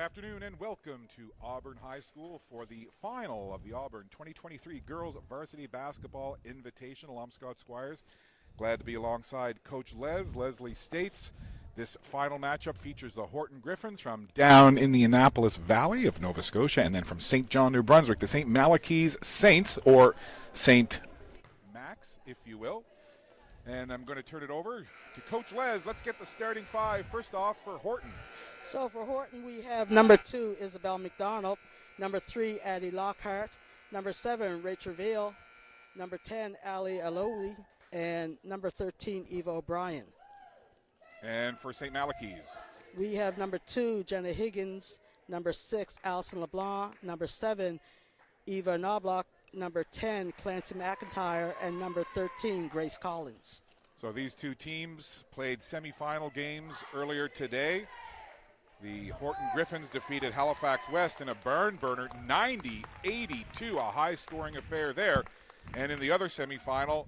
afternoon and welcome to Auburn High School for the final of the Auburn 2023 Girls Varsity Basketball Invitational. I'm Scott Squires. Glad to be alongside Coach Leslie States. This final matchup features the Horton Griffins from down in the Annapolis Valley of Nova Scotia, and then from St. John, New Brunswick, the St. Malachy's Saints, or St. Max, if you will. And I'm going to turn it over to Coach Les. Let's get the starting five. First off for Horton. So for Horton, we have number 2, Isabel McDonald, number 3, Addie Lockhart, number 7, Rachel Veal, number 10, Ali Aloli, and number 13, Eva O'Brien. And for St. Malachy's, we have number 2, Jenna Higgins, number 6, Alison LeBlanc, number 7, Eva Knobloch, number 10, Clancy McIntyre, and number 13, Grace Collins. So these two teams played semifinal games earlier today. The Horton Griffins defeated Halifax West in a barn burner, 90-82, a high-scoring affair there. And in the other semifinal,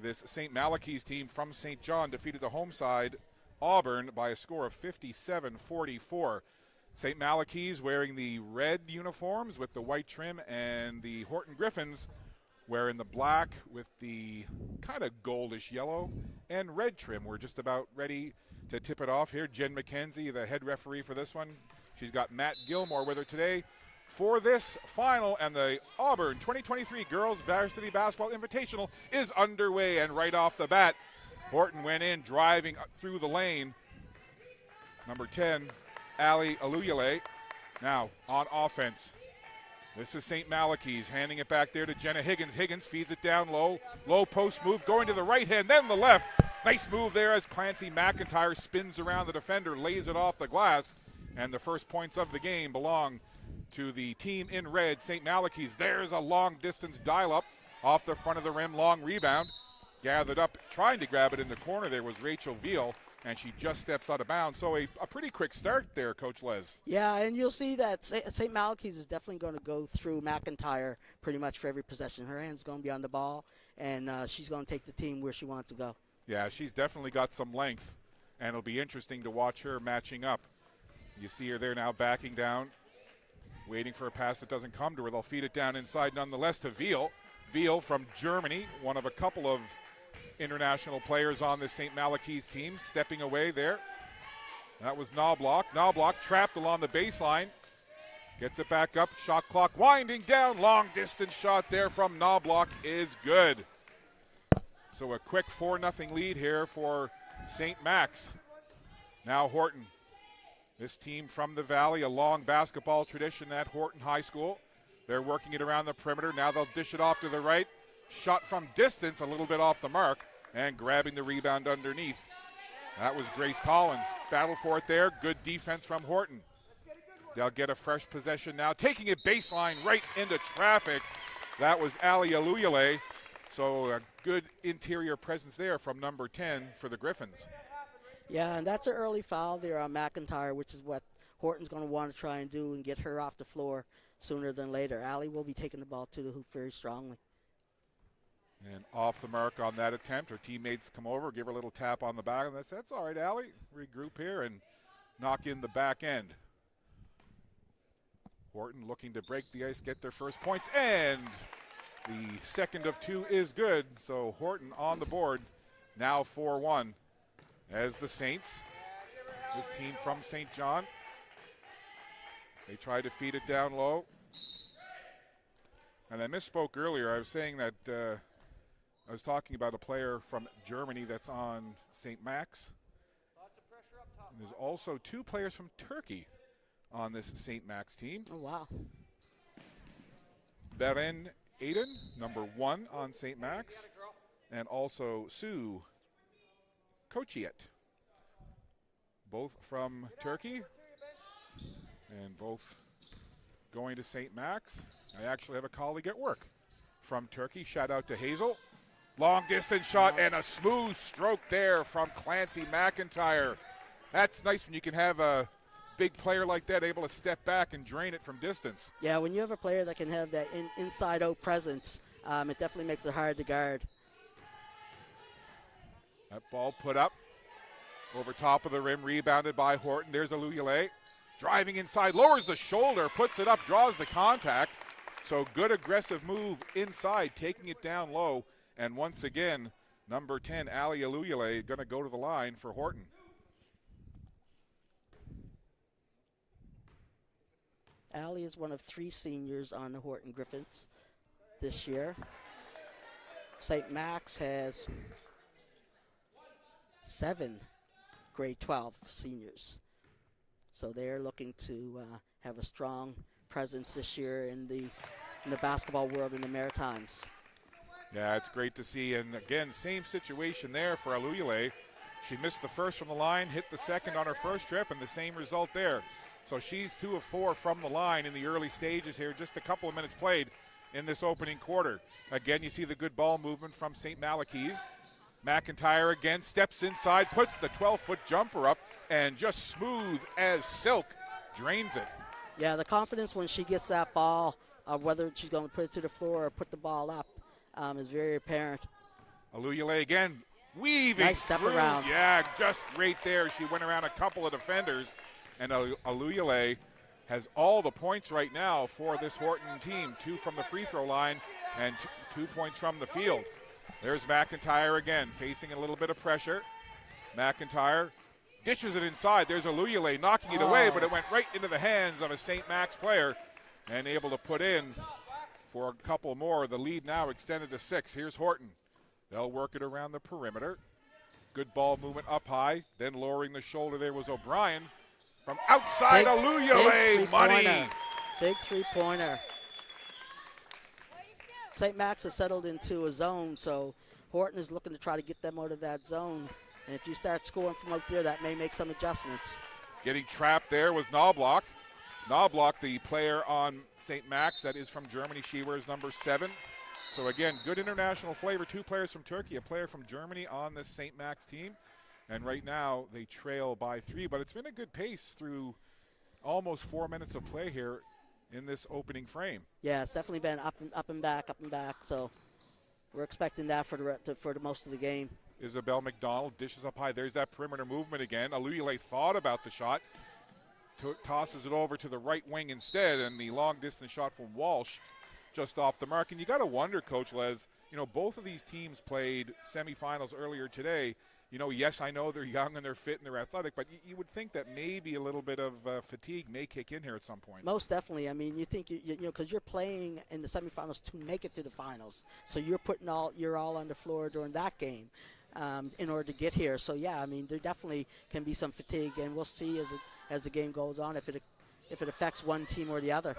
this St. Malachy's team from St. John defeated the home side, Auburn, by a score of 57-44. St. Malachy's wearing the red uniforms with the white trim, and the Horton Griffins wearing the black with the kind of goldish yellow and red trim. We're just about ready to tip it off here. Jen McKenzie, the head referee for this one. She's got Matt Gilmore with her today for this final, and the Auburn 2023 Girls Varsity Basketball Invitational is underway. And right off the bat, Horton went in driving through the lane. Number 10, Ali Aluyale. Now on offense, this is St. Malachy's handing it back there to Jenna Higgins. Higgins feeds it down low. Low post move going to the right hand, then the left. Nice move there as Clancy McIntyre spins around the defender, lays it off the glass. And the first points of the game belong to the team in red, St. Malachy's. There's a long distance dial up off the front of the rim, long rebound. Gathered up, trying to grab it in the corner there was Rachel Veal, and she just steps out of bounds. So a pretty quick start there, Coach Les. Yeah, and you'll see that St. Malachy's is definitely going to go through McIntyre pretty much for every possession. Her hand's going to be on the ball, and she's going to take the team where she wants to go. Yeah, she's definitely got some length, and it'll be interesting to watch her matching up. You see her there now backing down, waiting for a pass that doesn't come to her. They'll feed it down inside nonetheless to Veal. Veal from Germany, one of a couple of international players on this St. Malachy's team, stepping away there. That was Knobloch. Knobloch trapped along the baseline. Gets it back up. Shot clock winding down. Long distance shot there from Knobloch is good. So a quick 4-0 lead here for St. Max. Now Horton. This team from the Valley, a long basketball tradition at Horton High School. They're working it around the perimeter. Now they'll dish it off to the right. Shot from distance, a little bit off the mark, and grabbing the rebound underneath. That was Grace Collins. Battle for it there. Good defense from Horton. They'll get a fresh possession now. Taking it baseline right into traffic. That was Ali Aluyale. So a good interior presence there from number 10 for the Griffins. Yeah, and that's an early foul there on McIntyre, which is what Horton's going to want to try and do and get her off the floor sooner than later. Ali will be taking the ball to the hoop very strongly. And off the mark on that attempt. Her teammates come over, give her a little tap on the back, and that's all right, Ali. Regroup here and knock in the back end. Horton looking to break the ice, get their first points, and the second of two is good. So Horton on the board, now 4-1. As the Saints, this team from St. John, they try to feed it down low. And I misspoke earlier. I was saying that I was talking about a player from Germany that's on St. Max. And there's also 2 players from Turkey on this St. Max team. Oh, wow. Beren Aydin, number 1 on St. Max, and also Sue Kochiet, both from Turkey, and both going to St. Max. I actually have a colleague at work from Turkey. Shout out to Hazel. Long distance shot and a smooth stroke there from Clancy McIntyre. That's nice when you can have a big player like that able to step back and drain it from distance. Yeah, when you have a player that can have that inside-out presence, it definitely makes it hard to guard. That ball put up over top of the rim, rebounded by Horton. There's Aluyale. Driving inside, lowers the shoulder, puts it up, draws the contact. So good aggressive move inside, taking it down low. And once again, number 10, Ali Aluyale, going to go to the line for Horton. Ali is one of 3 seniors on the Horton Griffins this year. St. Max has 7 grade 12 seniors. So they're looking to have a strong presence this year in the basketball world in the Maritimes. Yeah, it's great to see. And again, same situation there for Aluyale. She missed the first from the line, hit the second on her first trip, and the same result there. So she's 2 of 4 from the line in the early stages here. Just a couple of minutes played in this opening quarter. Again, you see the good ball movement from St. Malachy's. McIntyre again steps inside, puts the 12-foot jumper up, and just smooth as silk drains it. Yeah, the confidence when she gets that ball, whether she's going to put it to the floor or put the ball up, is very apparent. Aluyale again, weaving nice step through. around. Yeah, just great there. She went around a couple of defenders, and Aluyale has all the points right now for this Horton team. 2 from the free throw line and 2 points from the field. There's McIntyre again, facing a little bit of pressure. McIntyre dishes it inside. There's Aluyale knocking it away, but it went right into the hands of a St. Max player and able to put in for a couple more. The lead now extended to 6. Here's Horton. They'll work it around the perimeter. Good ball movement up high. Then lowering the shoulder there was O'Brien. From outside, Aluyale, money. Big three-pointer. St. Max has settled into a zone, so Horton is looking to try to get them out of that zone. And if you start scoring from out there, that may make some adjustments. Getting trapped there was Knobloch. Knobloch, the player on St. Max, that is from Germany. She wears number 7. So again, good international flavor. 2 players from Turkey, a player from Germany on this St. Max team. And right now they trail by 3, but it's been a good pace through almost 4 minutes of play here in this opening frame. Yeah, it's definitely been up and back. So we're expecting that for the most of the game. Isabel McDonald dishes up high. There's that perimeter movement again. Aluyale thought about the shot, tosses it over to the right wing instead, and the long distance shot from Walsh just off the mark. And you got to wonder, Coach Les, both of these teams played semifinals earlier today. Yes, I know they're young and they're fit and they're athletic, but you would think that maybe a little bit of fatigue may kick in here at some point. Most definitely. I mean, you think because you're playing in the semifinals to make it to the finals, so you're all on the floor during that game in order to get here. So yeah, I mean, there definitely can be some fatigue, and we'll see as the game goes on if it affects one team or the other.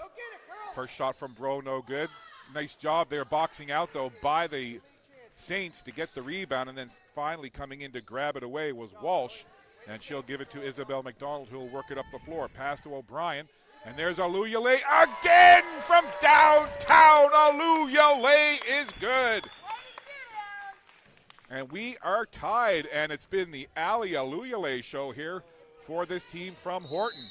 First shot from Bro, no good. Nice job there boxing out though by the Saints to get the rebound, and then finally coming in to grab it away was Walsh, and she'll give it to Isabel McDonald, who will work it up the floor. Pass to O'Brien, and there's Aluyale again from downtown. Aluyale is good. And we are tied, and it's been the Ali Aluyale show here for this team from Horton.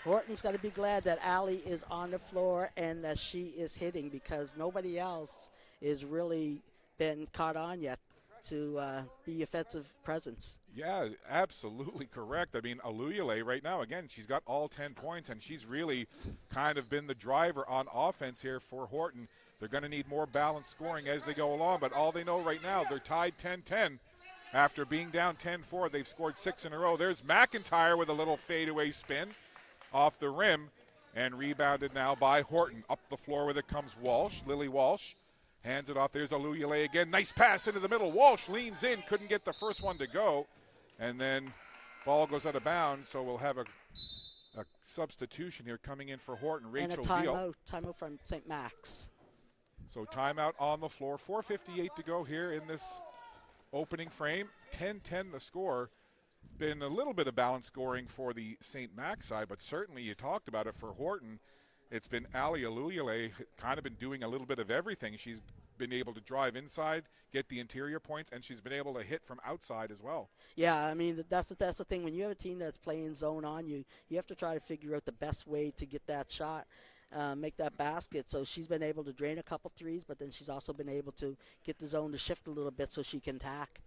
Horton's got to be glad that Ali is on the floor and that she is hitting, because nobody else is really been caught on yet to be offensive presence. Yeah, absolutely correct. I mean, Aluyale right now, again, she's got all 10 points, and she's really kind of been the driver on offense here for Horton. They're going to need more balanced scoring as they go along, but all they know right now, they're tied 10-10. After being down 10-4, they've scored 6 in a row. There's McIntyre with a little fadeaway spin off the rim, and rebounded now by Horton. Up the floor with it comes Walsh, Lily Walsh. Hands it off. There's Aluyale again. Nice pass into the middle. Walsh leans in. Couldn't get the first one to go. And then ball goes out of bounds. So we'll have a substitution here coming in for Horton. Rachel and Veal. timeout from St. Max. So timeout on the floor. 4:58 to go here in this opening frame. 10-10 the score. It's been a little bit of balanced scoring for the St. Max side, but certainly you talked about it for Horton. It's been Ali Aluyale kind of been doing a little bit of everything. She's been able to drive inside, get the interior points, and she's been able to hit from outside as well. Yeah, I mean, that's the thing. When you have a team that's playing zone on you, you have to try to figure out the best way to get that shot, make that basket. So she's been able to drain a couple threes, but then she's also been able to get the zone to shift a little bit so she can tack.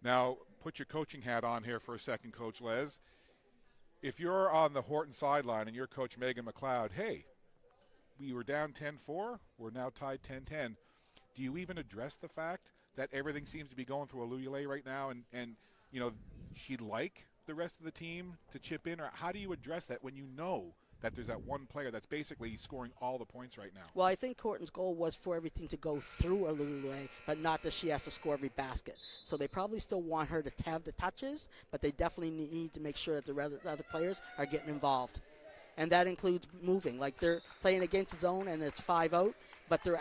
Now, put your coaching hat on here for a second, Coach Les. if you're on the Horton sideline and you're Coach Megan McLeod, hey, we were down 10-4, we're now tied 10-10. Do you even address the fact that everything seems to be going through Aluyale right now and you know, she'd like the rest of the team to chip in? Or how do you address that when you know that there's that one player that's basically scoring all the points right now? Well, I think Horton's goal was for everything to go through Aluyale, but not that she has to score every basket. So they probably still want her to have the touches, but they definitely need to make sure that the other players are getting involved. And that includes moving. Like, they're playing against the zone and it's 5 out, but they're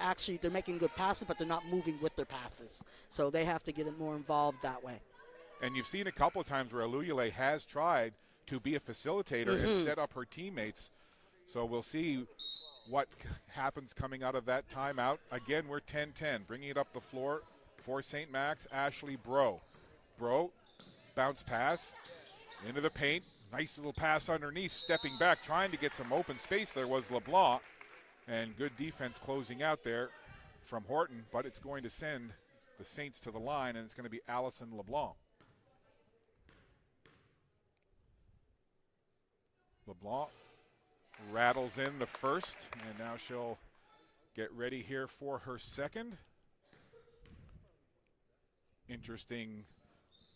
making good passes, but they're not moving with their passes. So they have to get it more involved that way. And you've seen a couple of times where Aluyale has tried to be a facilitator and set up her teammates. So we'll see what happens coming out of that timeout. Again, we're 10-10. Bringing it up the floor for St. Max, Ashley Bro. Bro, bounce pass into the paint. Nice little pass underneath, stepping back, trying to get some open space. There was LeBlanc. And good defense closing out there from Horton, but it's going to send the Saints to the line, and it's going to be Allison LeBlanc. LeBlanc rattles in the first, and now she'll get ready here for her second. Interesting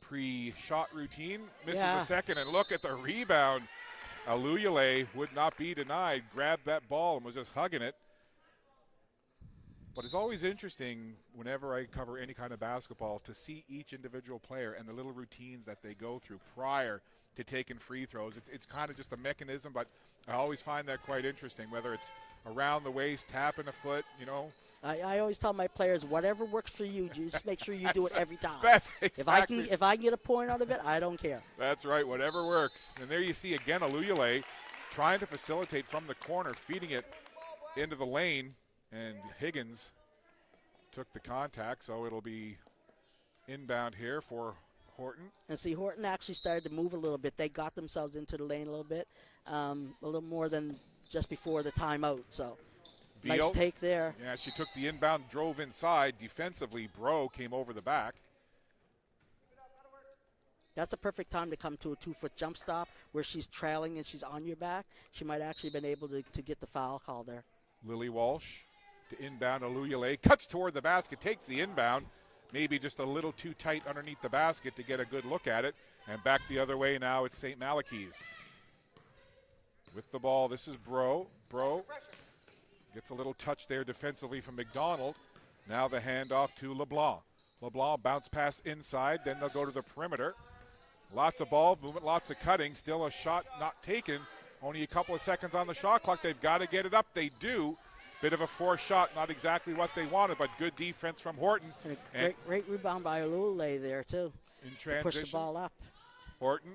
pre-shot routine. Misses the second, and look at the rebound. Aluyale would not be denied, grabbed that ball and was just hugging it. But it's always interesting whenever I cover any kind of basketball to see each individual player and the little routines that they go through prior to taking free throws. It's kind of just a mechanism, but I always find that quite interesting, whether it's around the waist, tapping a foot, you know. I always tell my players, whatever works for you, just make sure you do it every time. That's exactly. If I can get a point out of it, I don't care. That's right, whatever works. And there you see again Aluyale trying to facilitate from the corner, feeding it into the lane, and Higgins took the contact, so it'll be inbound here for Horton. And see, Horton actually started to move a little bit. They got themselves into the lane a little bit, a little more than just before the timeout, so. Veal. Nice take there. Yeah, she took the inbound, drove inside. Defensively, Bro came over the back. That's a perfect time to come to a 2-foot jump stop where she's trailing and she's on your back. She might actually have been able to get the foul call there. Lily Walsh to inbound Aluyale. Cuts toward the basket, takes the inbound. Maybe just a little too tight underneath the basket to get a good look at it. And back the other way now, it's St. Malachy's. With the ball, this is Bro. Bro gets a little touch there defensively from McDonald. Now the handoff to LeBlanc. LeBlanc bounce pass inside, then they'll go to the perimeter. Lots of ball movement, lots of cutting. Still a shot not taken. Only a couple of seconds on the shot clock. They've got to get it up. They do. Bit of a forced shot, not exactly what they wanted, but good defense from Horton. And great rebound by Aluyale there, too. In transition. Push the ball up. Horton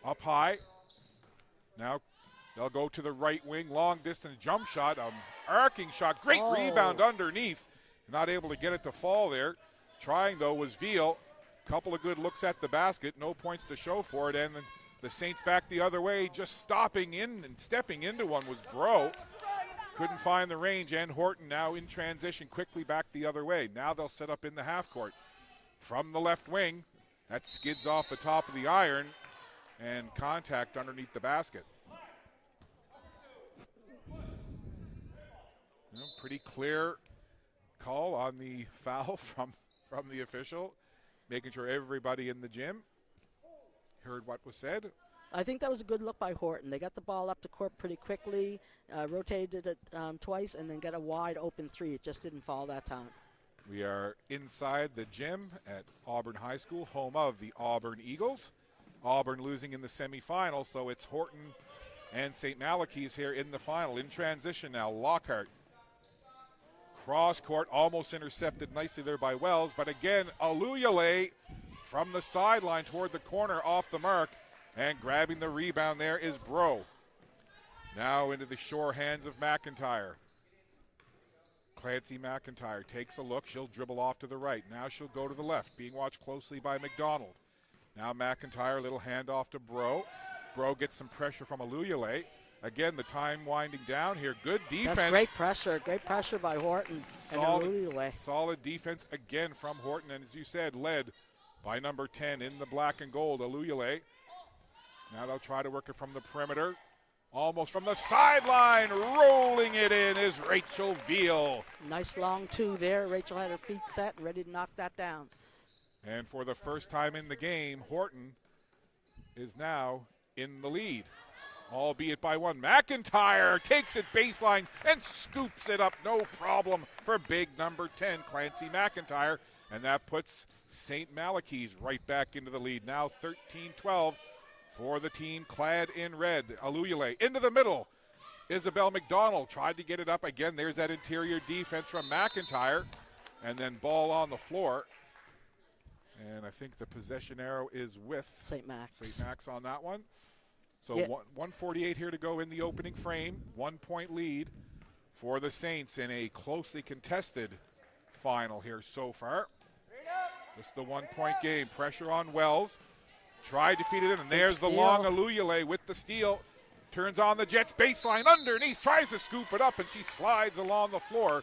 up high. Now they'll go to the right wing, long distance jump shot, arcing shot, great rebound underneath. Not able to get it to fall there. Trying though was Veal. Couple of good looks at the basket, no points to show for it, and the Saints back the other way, just stopping in and stepping into one was Bro. Couldn't find the range, and Horton now in transition, quickly back the other way. Now they'll set up in the half court. From the left wing, that skids off the top of the iron, and contact underneath the basket. Pretty clear call on the foul from the official, making sure everybody in the gym heard what was said. I think that was a good look by Horton. They got the ball up the court pretty quickly, rotated it twice, and then got a wide open three. It just didn't fall that time. We are inside the gym at Auburn High School, home of the Auburn Eagles. Auburn losing in the semifinal, so it's Horton and St. Malachy's here in the final. In transition now, Lockhart. Cross court, almost intercepted nicely there by Wells, but again, Aluyale from the sideline toward the corner off the mark, and grabbing the rebound there is Bro. Now into the sure hands of McIntyre. Clancy McIntyre takes a look. She'll dribble off to the right. Now she'll go to the left, being watched closely by McDonald. Now McIntyre, little handoff to Bro. Bro gets some pressure from Aluyale. Again, the time winding down here. Good defense. That's great pressure by Horton and Aluyale. Solid defense again from Horton, and as you said, led by number 10 in the black and gold, Aluyale. Now they'll try to work it from the perimeter. Almost from the sideline, rolling it in is Rachel Veal. Nice long two there. Rachel had her feet set and ready to knock that down. And for the first time in the game, Horton is now in the lead, albeit by one. McIntyre takes it baseline and scoops it up, no problem for big number 10, Clancy McIntyre. And that puts St. Malachy's right back into the lead. Now 13-12 for the team clad in red. Aluyale into the middle. Isabel McDonald tried to get it up again. There's that interior defense from McIntyre. And then ball on the floor. And I think the possession arrow is with St. Max. St. Max on that one. So Yeah. 1:48 here to go in the opening frame. 1 point lead for the Saints in a closely contested final here so far. Just the 1 point game. Pressure on Wells. Tried to feed it in, and there's the long Aluyale with the steal. Turns on the Jets baseline underneath, tries to scoop it up, and she slides along the floor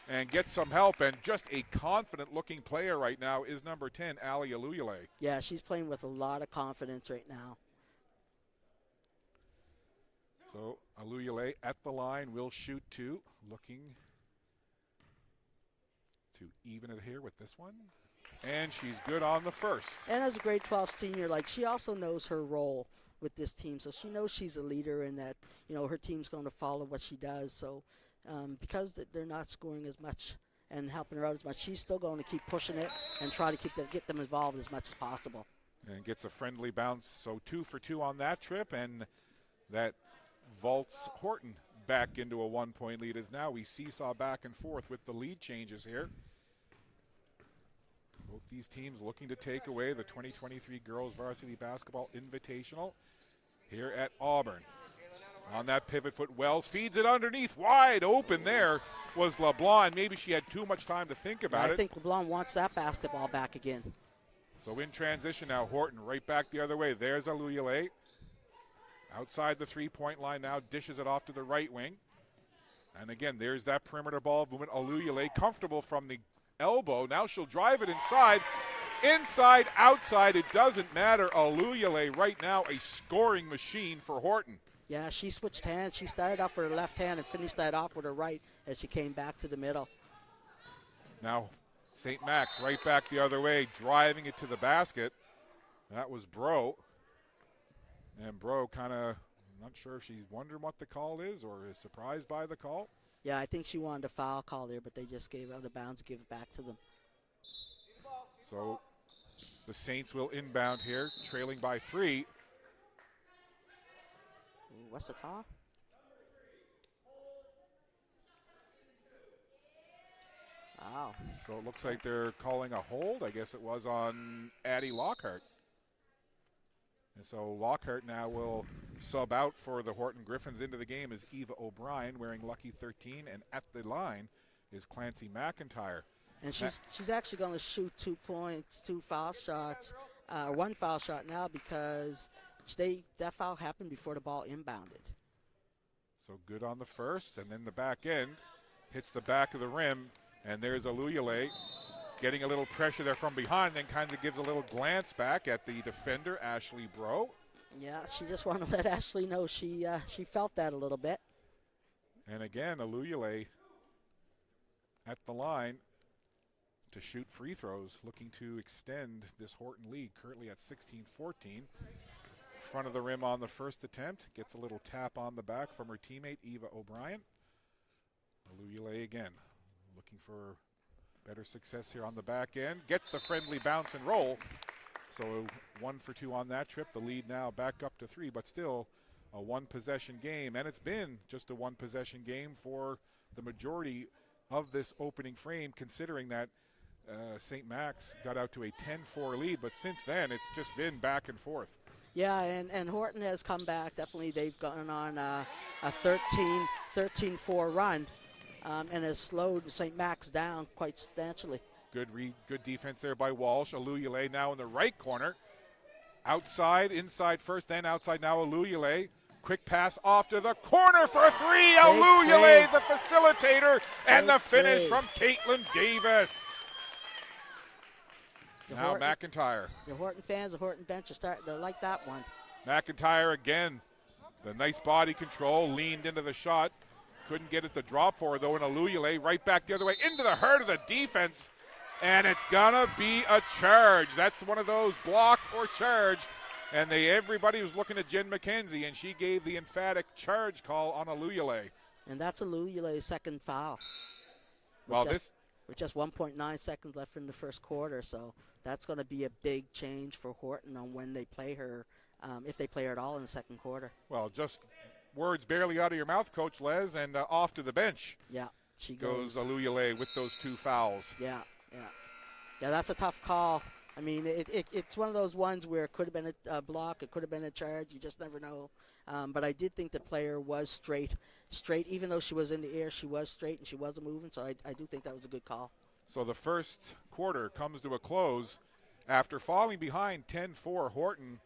and gets some help. And just a confident-looking player right now is number 10, Ali Aluyale. Yeah, she's playing with a lot of confidence right now. So Aluyale at the line will shoot two, looking to even it here with this one. And she's good on the first. And as a grade 12 senior, like, she also knows her role with this team. So she knows she's a leader and that, you know, her team's going to follow what she does. So because they're not scoring as much and helping her out as much, she's still going to keep pushing it and try to get them involved as much as possible. And gets a friendly bounce. So 2 for 2 on that trip. And that vaults Horton back into a 1 point lead as now we seesaw back and forth with the lead changes here. Both these teams looking to take away the 2023 Girls Varsity Basketball Invitational here at Auburn. On that pivot foot, Wells feeds it underneath. Wide open there was LeBlanc. Maybe she had too much time to think about it. I think LeBlanc wants that basketball back again. So in transition now, Horton right back the other way. There's Aluyale. Outside the three-point line now, dishes it off to the right wing. And again, there's that perimeter ball movement. Aluyale comfortable from the elbow. Now she'll drive it inside. Inside, outside, it doesn't matter. Aluyale right now a scoring machine for Horton. Yeah, she switched hands. She started off with her left hand and finished that off with her right as she came back to the middle. Now St. Max right back the other way, driving it to the basket. That was Bro. And Bro kind of, not sure if she's wondering what the call is or is surprised by the call. Yeah, I think she wanted a foul call there, but they just gave out of bounds to give it back to them. So the Saints will inbound here, trailing by 3. Ooh, what's the call? Wow. So it looks like they're calling a hold. I guess it was on Addie Lockhart. And so Lockhart now will sub out for the Horton Griffins. Into the game is Eva O'Brien wearing lucky 13, and at the line is Clancy McIntyre. And she's actually going to shoot 2 points, 2 foul shots, 1 foul shot now because that foul happened before the ball inbounded. So good on the first, and then the back end hits the back of the rim, and there's Aluyale getting a little pressure there from behind, then kind of gives a little glance back at the defender, Ashley Bro. Yeah, she just wanted to let Ashley know she felt that a little bit. And again, Aluyale at the line to shoot free throws, looking to extend this Horton lead, currently at 16-14. Front of the rim on the first attempt, gets a little tap on the back from her teammate, Eva O'Brien. Aluyale again, looking for better success here on the back end. Gets the friendly bounce and roll. So 1 for 2 on that trip. The lead now back up to 3, but still a 1-possession game. And it's been just a 1-possession game for the majority of this opening frame, considering that St. Max got out to a 10-4 lead. But since then, it's just been back and forth. Yeah, and Horton has come back. Definitely they've gone on a 13-4 run. And has slowed St. Max down quite substantially. Good defense there by Walsh. Aluyale now in the right corner. Outside, inside first, then outside now Aluyale. Quick pass off to the corner for 3. Aluyale, the facilitator, and the finish from Caitlin Davis. Now McIntyre. The Horton fans, the Horton bench are starting to like that one. McIntyre again. The nice body control, leaned into the shot. Couldn't get it to drop for her, though, in Aluyale. Right back the other way into the heart of the defense. And it's going to be a charge. That's one of those block or charge. And everybody was looking at Jen McKenzie, and she gave the emphatic charge call on Aluyale. And that's Aluyale's second foul. Well, with just 1.9 seconds left in the first quarter, so that's going to be a big change for Horton on when they play her, if they play her at all in the second quarter. Well, just words barely out of your mouth, Coach Les, and off to the bench. Yeah, she goes Aluyale with those 2 fouls. Yeah, that's a tough call. I mean, it's one of those ones where it could have been a block, it could have been a charge. You just never know. But I did think the player was straight. Even though she was in the air, she was straight and she wasn't moving. So I do think that was a good call. So the first quarter comes to a close. After falling behind 10-4, Horton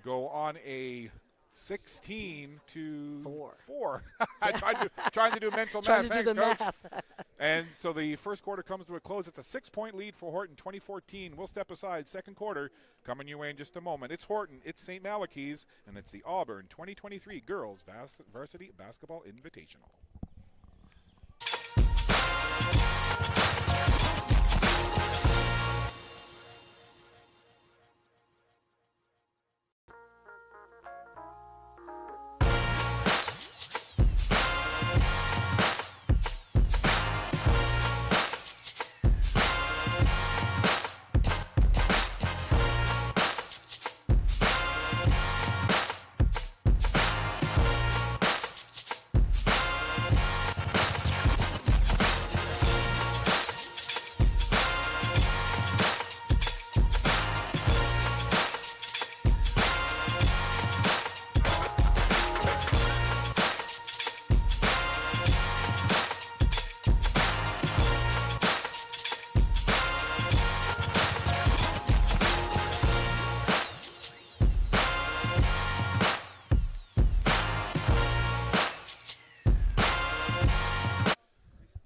go on a 16-4. trying to do mental math. Thanks, Coach. And so the first quarter comes to a close. It's a 6-point lead for Horton, 2014. We'll step aside. Second quarter coming your way in just a moment. It's Horton, it's St. Malachy's, and it's the Auburn 2023 Girls Varsity Basketball Invitational.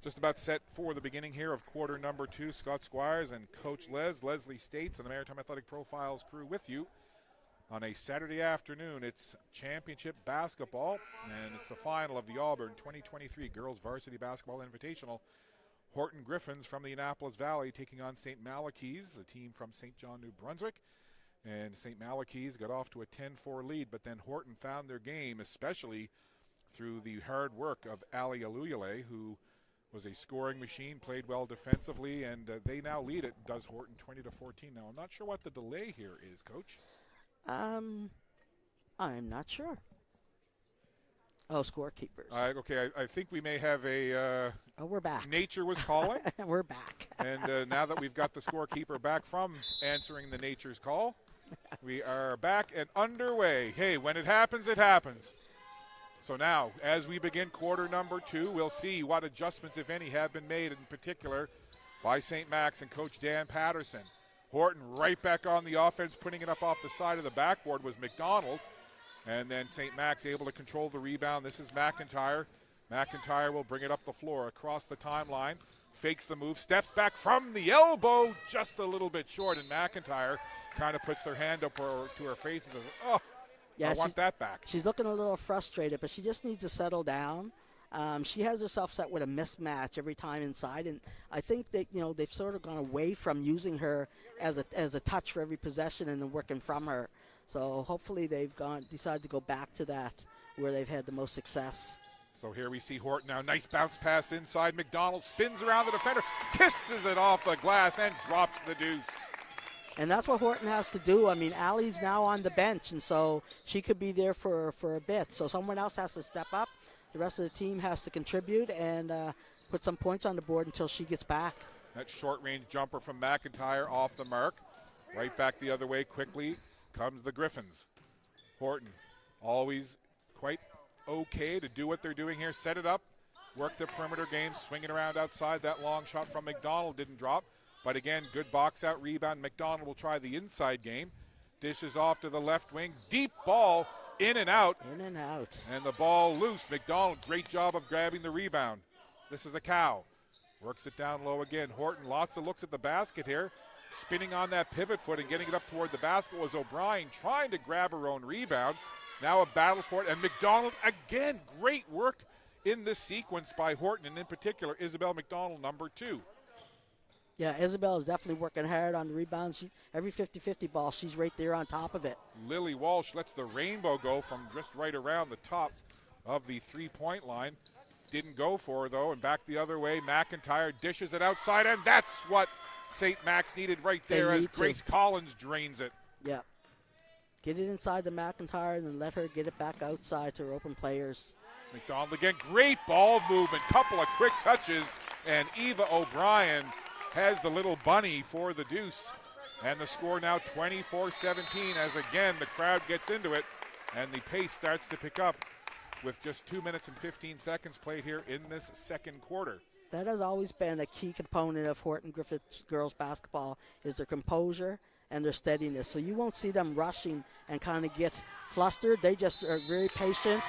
Just about set for the beginning here of quarter number 2. Scott Squires and Coach Leslie States, and the Maritime Athletic Profiles crew with you on a Saturday afternoon. It's championship basketball, and it's the final of the Auburn 2023 Girls Varsity Basketball Invitational. Horton Griffins from the Annapolis Valley taking on St. Malachy's, the team from St. John, New Brunswick. And St. Malachy's got off to a 10-4 lead, but then Horton found their game, especially through the hard work of Ali Aluyale, who was a scoring machine, played well defensively, and they now lead it, does Horton 20-14. Now, I'm not sure what the delay here is, Coach. I'm not sure. Oh, scorekeepers. Okay, I think we may have a... we're back. Nature was calling. We're back. And now that we've got the scorekeeper back from answering the nature's call, we are back and underway. Hey, when it happens, it happens. So now, as we begin quarter number 2, we'll see what adjustments, if any, have been made, in particular by St. Max and Coach Dan Patterson. Horton right back on the offense, putting it up off the side of the backboard was McDonald. And then St. Max able to control the rebound. This is McIntyre. McIntyre will bring it up the floor across the timeline. Fakes the move, steps back from the elbow, just a little bit short, and McIntyre kind of puts her hand up to her face and says, I want that back. She's looking a little frustrated, but she just needs to settle down. She has herself set with a mismatch every time inside, and I think that they've sort of gone away from using her as a touch for every possession and then working from her. So hopefully they've decided to go back to that where they've had the most success. So here we see Horton now. Nice bounce pass inside. McDonald spins around the defender, kisses it off the glass, and drops the deuce. And that's what Horton has to do. I mean, Allie's now on the bench, and so she could be there for a bit. So someone else has to step up. The rest of the team has to contribute and put some points on the board until she gets back. That short-range jumper from McIntyre off the mark. Right back the other way quickly comes the Griffins. Horton always quite okay to do what they're doing here. Set it up, work the perimeter game, swinging around outside. That long shot from McDonald didn't drop. But again, good box out rebound. McDonald will try the inside game. Dishes off to the left wing. Deep ball, in and out. In and out. And the ball loose. McDonald, great job of grabbing the rebound. This is a cow. Works it down low again. Horton, lots of looks at the basket here. spinning on that pivot foot and getting it up toward the basket was O'Brien, trying to grab her own rebound. Now a battle for it, and McDonald again, great work in this sequence by Horton, and in particular Isabel McDonald, number 2. Yeah, Isabel is definitely working hard on the rebounds. Every 50-50 ball, she's right there on top of it. Lily Walsh lets the rainbow go from just right around the top of the three-point line. Didn't go for her, though, and back the other way. McIntyre dishes it outside, and that's what St. Max needed right there as Grace Collins drains it. Yeah. Get it inside the McIntyre and then let her get it back outside to her open players. McDonald again, great ball movement, couple of quick touches, and Eva O'Brien has the little bunny for the deuce. And the score now 24-17 as again the crowd gets into it and the pace starts to pick up with just 2 minutes and 15 seconds played here in this second quarter. That has always been a key component of Horton Griffith girls basketball is their composure and their steadiness. So you won't see them rushing and kind of get flustered. They just are very patient,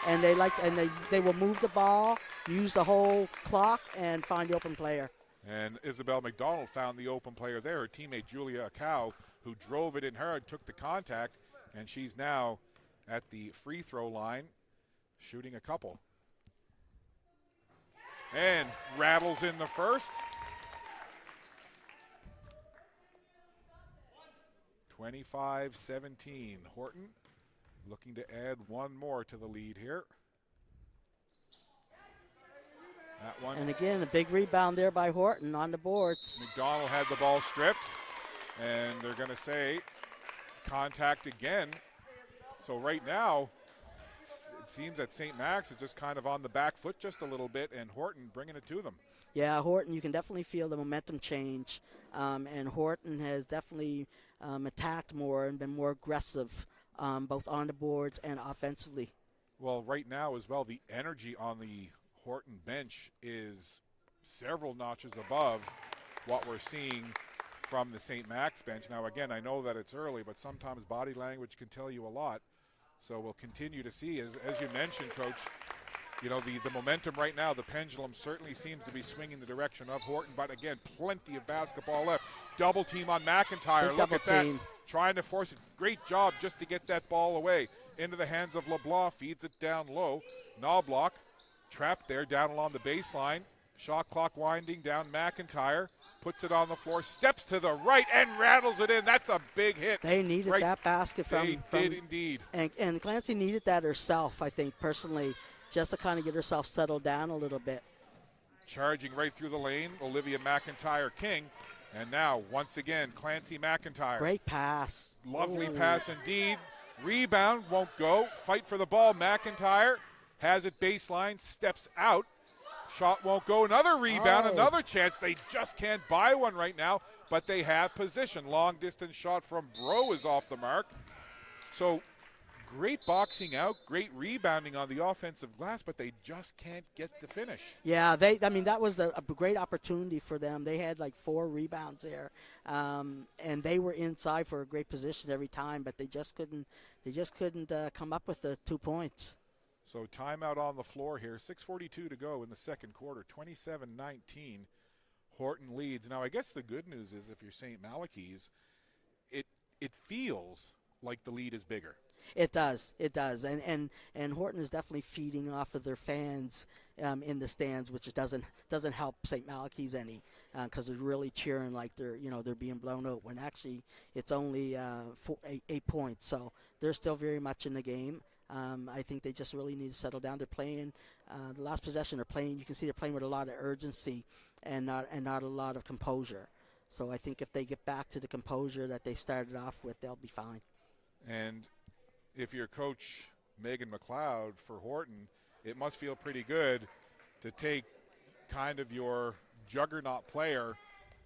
and they will move the ball, use the whole clock, and find the open player. And Isabel McDonald found the open player there. Her teammate Julia Acow, who drove it in hard, took the contact, and she's now at the free throw line shooting a couple. And rattles in the first. 25-17. Horton looking to add one more to the lead here. That one. And again, a big rebound there by Horton on the boards. McDonald had the ball stripped, and they're going to say contact again. So right now, it seems that St. Max is just kind of on the back foot just a little bit, and Horton bringing it to them. Yeah, Horton, you can definitely feel the momentum change, and Horton has definitely attacked more and been more aggressive, both on the boards and offensively. Well, right now as well, the energy on the Horton bench is several notches above what we're seeing from the St. Max bench. Now, again, I know that it's early, but sometimes body language can tell you a lot. So we'll continue to see, as you mentioned, Coach, you know, the momentum right now, the pendulum certainly seems to be swinging the direction of Horton. But, again, plenty of basketball left. Double team on McIntyre. Look at that. Trying to force it. Great job just to get that ball away. Into the hands of LeBlanc. Feeds it down low. Knobloch trapped there down along the baseline. Shot clock winding down. McIntyre puts it on the floor, steps to the right, and rattles it in. That's a big hit. They needed that basket They did indeed. And Clancy needed that herself, I think, personally, just to kind of get herself settled down a little bit. Charging right through the lane, Olivia McIntyre-King. And now, once again, Clancy McIntyre. Great pass. Lovely pass indeed. Rebound, won't go. Fight for the ball. McIntyre has it baseline, steps out. Shot won't go. Another rebound, another chance. They just can't buy one right now, but they have position. Long distance shot from Bro is off the mark. So great boxing out, great rebounding on the offensive glass, but they just can't get the finish. Yeah, that was a great opportunity for them. They had like 4 rebounds there, and they were inside for a great position every time, but they just couldn't come up with the 2 points. So timeout on the floor here. 6:42 to go in the second quarter. 27-19. Horton leads. Now, I guess the good news is if you're St. Malachy's, it feels like the lead is bigger. It does. And Horton is definitely feeding off of their fans in the stands, which doesn't help St. Malachy's any, because they're really cheering like they're being blown out when actually it's only 8 points. So they're still very much in the game. I think they just really need to settle down. They're playing the last possession. They're playing. You can see they're playing with a lot of urgency and not a lot of composure. So I think if they get back to the composure that they started off with, they'll be fine. And if you're Coach Megan McLeod for Horton, it must feel pretty good to take kind of your juggernaut player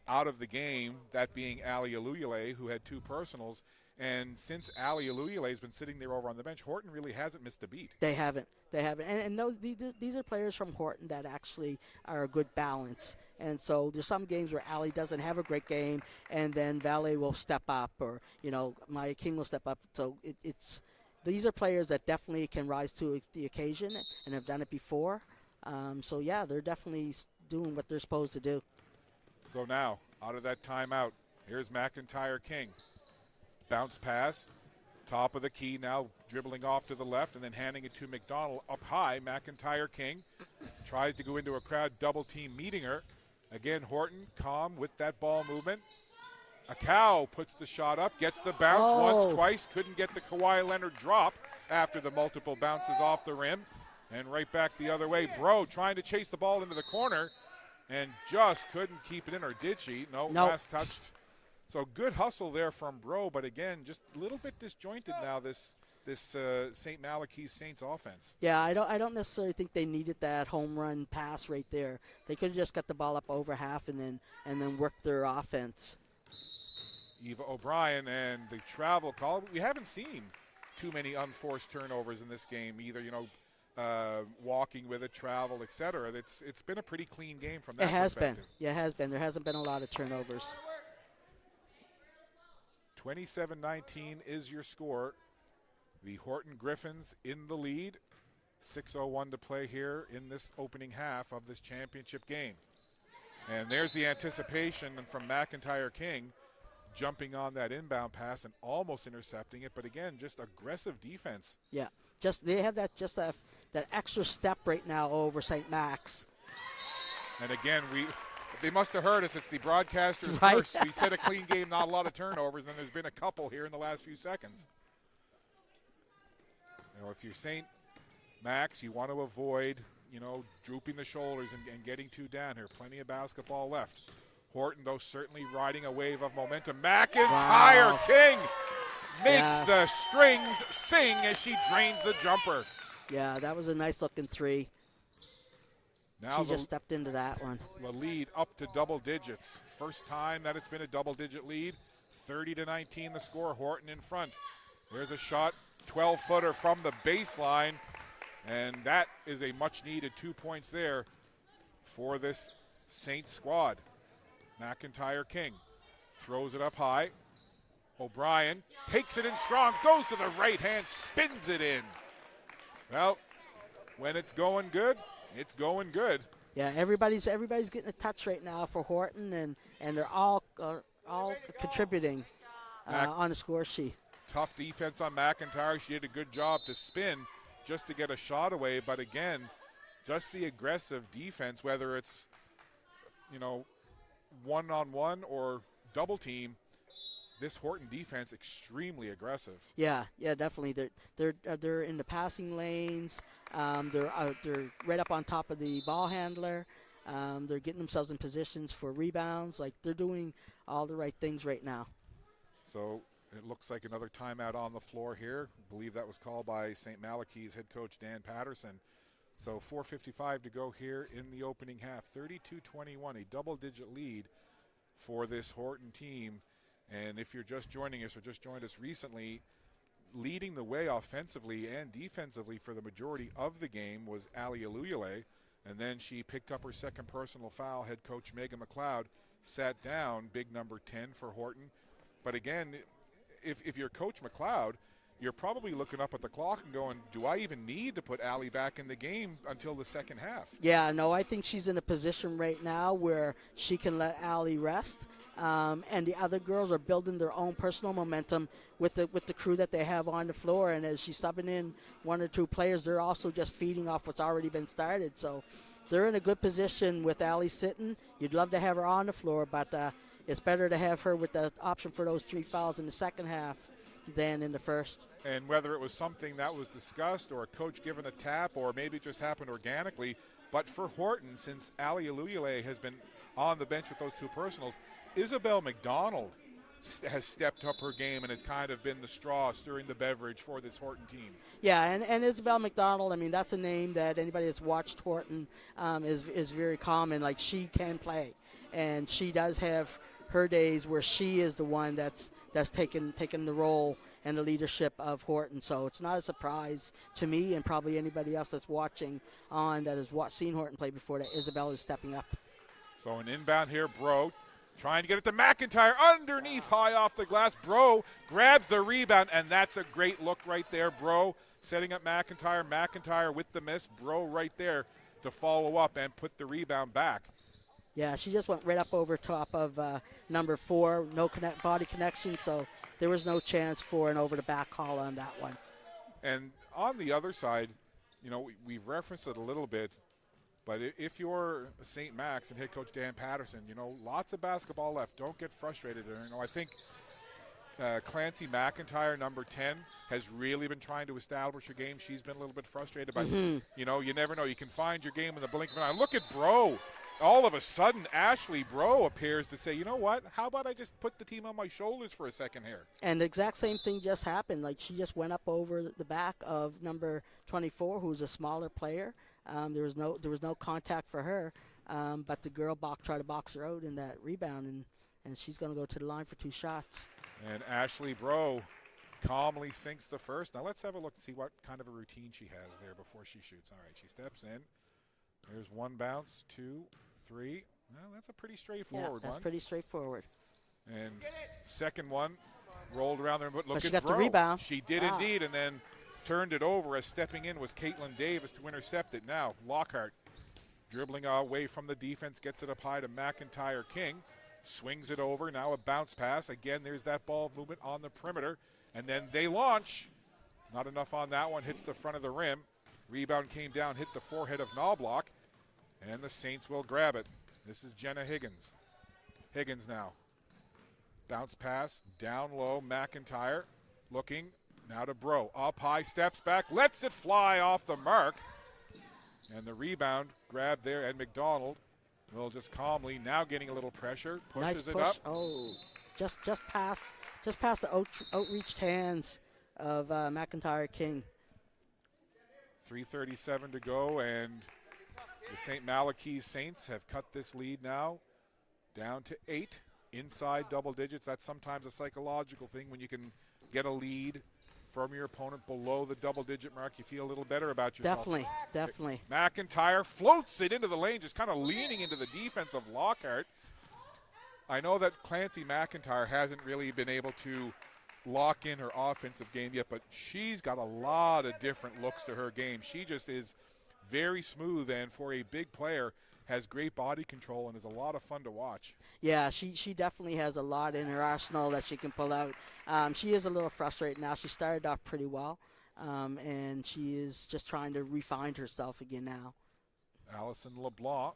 out of the game, that being Ali Aluyale, who had 2 personals. And since Ali Aluyale has been sitting there over on the bench, Horton really hasn't missed a beat. They haven't. And these are players from Horton that actually are a good balance. And so there's some games where Ali doesn't have a great game, and then Valet will step up, or, Maya King will step up. So these are players that definitely can rise to the occasion and have done it before. So, yeah, they're definitely doing what they're supposed to do. So now, out of that timeout, Here's McIntyre King. Bounce pass. Top of the key now, dribbling off to the left and then handing it to McDonald. Up high, McIntyre King tries to go into a crowd double team meeting her. Again, Horton calm with that ball movement. A cow puts the shot up, gets the bounce once, twice, couldn't get the Kawhi Leonard drop after the multiple bounces off the rim. And right back the other way. Bro trying to chase the ball into the corner and just couldn't keep it in, or did she? No, nope. Last touched. So good hustle there from Bro, but again, just a little bit disjointed now, this St. Malachy Saints offense. Yeah, I don't necessarily think they needed that home run pass right there. They could have just got the ball up over half and then worked their offense. Eva O'Brien and the travel call. We haven't seen too many unforced turnovers in this game either, walking with it, travel, etc. It's been a pretty clean game from that perspective. It has been. Yeah, it has been. There hasn't been a lot of turnovers. 27-19 is your score. The Horton Griffins in the lead. 6:01 to play here in this opening half of this championship game. And there's the anticipation from McIntyre King jumping on that inbound pass and almost intercepting it. But again, just aggressive defense. Yeah, they have that extra step right now over St. Max. And again, they must have heard us. It's the broadcaster's right. curse. We said a clean game, not a lot of turnovers, and there's been a couple here in the last few seconds. If you're St. Max, you want to avoid, drooping the shoulders and getting too down here. Plenty of basketball left. Horton, though, certainly riding a wave of momentum. McIntyre King makes the strings sing as she drains the jumper. Yeah, that was a nice-looking three. Now she just stepped into that one. The lead up to double digits. First time that it's been a double-digit lead. 30-19 the score. Horton in front. There's a shot, 12-footer from the baseline, and that is a much-needed 2 points there for this Saints squad. McIntyre King throws it up high. O'Brien takes it in strong, goes to the right hand, spins it in. Well, when it's going good, it's going good. Yeah, everybody's getting a touch right now for Horton, and they're all contributing on the score sheet. Tough defense on McIntyre. She did a good job to spin just to get a shot away. But again, just the aggressive defense, whether it's, one-on-one or double team, this Horton defense extremely aggressive. Yeah, definitely. They're in the passing lanes. They're right up on top of the ball handler. They're getting themselves in positions for rebounds. Like, they're doing all the right things right now. So it looks like another timeout on the floor here. I believe that was called by St. Malachy's head coach Dan Patterson. So 4:55 to go here in the opening half. 32-21, a double-digit lead for this Horton team. And if you're just joining us or just joined us recently, leading the way offensively and defensively for the majority of the game was Ali Aluyale. And then she picked up her second personal foul. Head coach Megan McLeod sat down, big number 10 for Horton. But again, if you're Coach McLeod, you're probably looking up at the clock and going, do I even need to put Allie back in the game until the second half? Yeah, no, I think she's in a position right now where she can let Allie rest. And the other girls are building their own personal momentum with the crew that they have on the floor. And as she's subbing in one or two players, they're also just feeding off what's already been started. So they're in a good position with Allie sitting. You'd love to have her on the floor, but it's better to have her with the option for those 3 fouls in the second half than in the first. And whether it was something that was discussed or a coach given a tap or maybe it just happened organically, but for Horton, since Ali Aluyale has been on the bench with those two personals, Isabel McDonald has stepped up her game and has kind of been the straw stirring the beverage for this Horton team. Yeah, and Isabel McDonald, I mean, that's a name that anybody that's watched Horton is very common. Like, she can play, and she does have her days where she is the one that's taken the role and the leadership of Horton. So it's not a surprise to me and probably anybody else that's watching on that has seen Horton play before that Isabel is stepping up. So an inbound here, Bro. Trying to get it to McIntyre underneath, high off the glass. Bro grabs the rebound, and that's a great look right there. Bro setting up McIntyre. McIntyre with the miss. Bro right there to follow up and put the rebound back. Yeah, she just went right up over top of number 4. No body connection, so there was no chance for an over-the-back call on that one. And on the other side, you know, we've referenced it a little bit, but if you're St. Max and head coach Dan Patterson, you know, lots of basketball left. Don't get frustrated. You know, I think Clancy McIntyre, number 10, has really been trying to establish her game. She's been a little bit frustrated, but, you know, you never know. You can find your game in the blink of an eye. Look at Bro. All of a sudden, Ashley Bro appears to say, you know what, how about I just put the team on my shoulders for a second here? And the exact same thing just happened. Like, she just went up over the back of number 24, who's a smaller player. There was no contact for her, but the girl tried to box her out in that rebound, and she's going to go to the line for 2 shots. And Ashley Bro calmly sinks the first. Now let's have a look and see what kind of a routine she has there before she shoots. All right, she steps in. There's 1 bounce, 2, 3. Well, that's a pretty straightforward one. That's pretty straightforward. And second one rolled around there, but look she at got Bro. the rebound. She did indeed, and then turned it over as stepping in was Caitlin Davis to intercept it. Now Lockhart dribbling away from the defense, gets it up high to McIntyre King. Swings it over, now a bounce pass. Again, there's that ball movement on the perimeter. And then they launch. Not enough on that one, hits the front of the rim. Rebound came down, hit the forehead of Knobloch. And the Saints will grab it. This is Jenna Higgins. Higgins now. Bounce pass, down low, McIntyre. Looking, now to Bro. Up high, steps back, lets it fly off the mark. And the rebound grabbed there, and McDonald will just calmly, now getting a little pressure, pushes nice it push. up. Oh, just past the outreached hands of McIntyre King. 3:37 to go, and the St. Malachy Saints have cut this lead now down to 8, inside double digits. That's sometimes a psychological thing. When you can get a lead from your opponent below the double-digit mark, you feel a little better about yourself. Definitely. McIntyre floats it into the lane, just kind of leaning into the defense of Lockhart. I know that Clancy McIntyre hasn't really been able to lock in her offensive game yet, but she's got a lot of different looks to her game. She just is very smooth, and for a big player, has great body control and is a lot of fun to watch. Yeah, she definitely has a lot in her arsenal that she can pull out. She is a little frustrated now. She started off pretty well, and she is just trying to refine herself again now. Allison LeBlanc,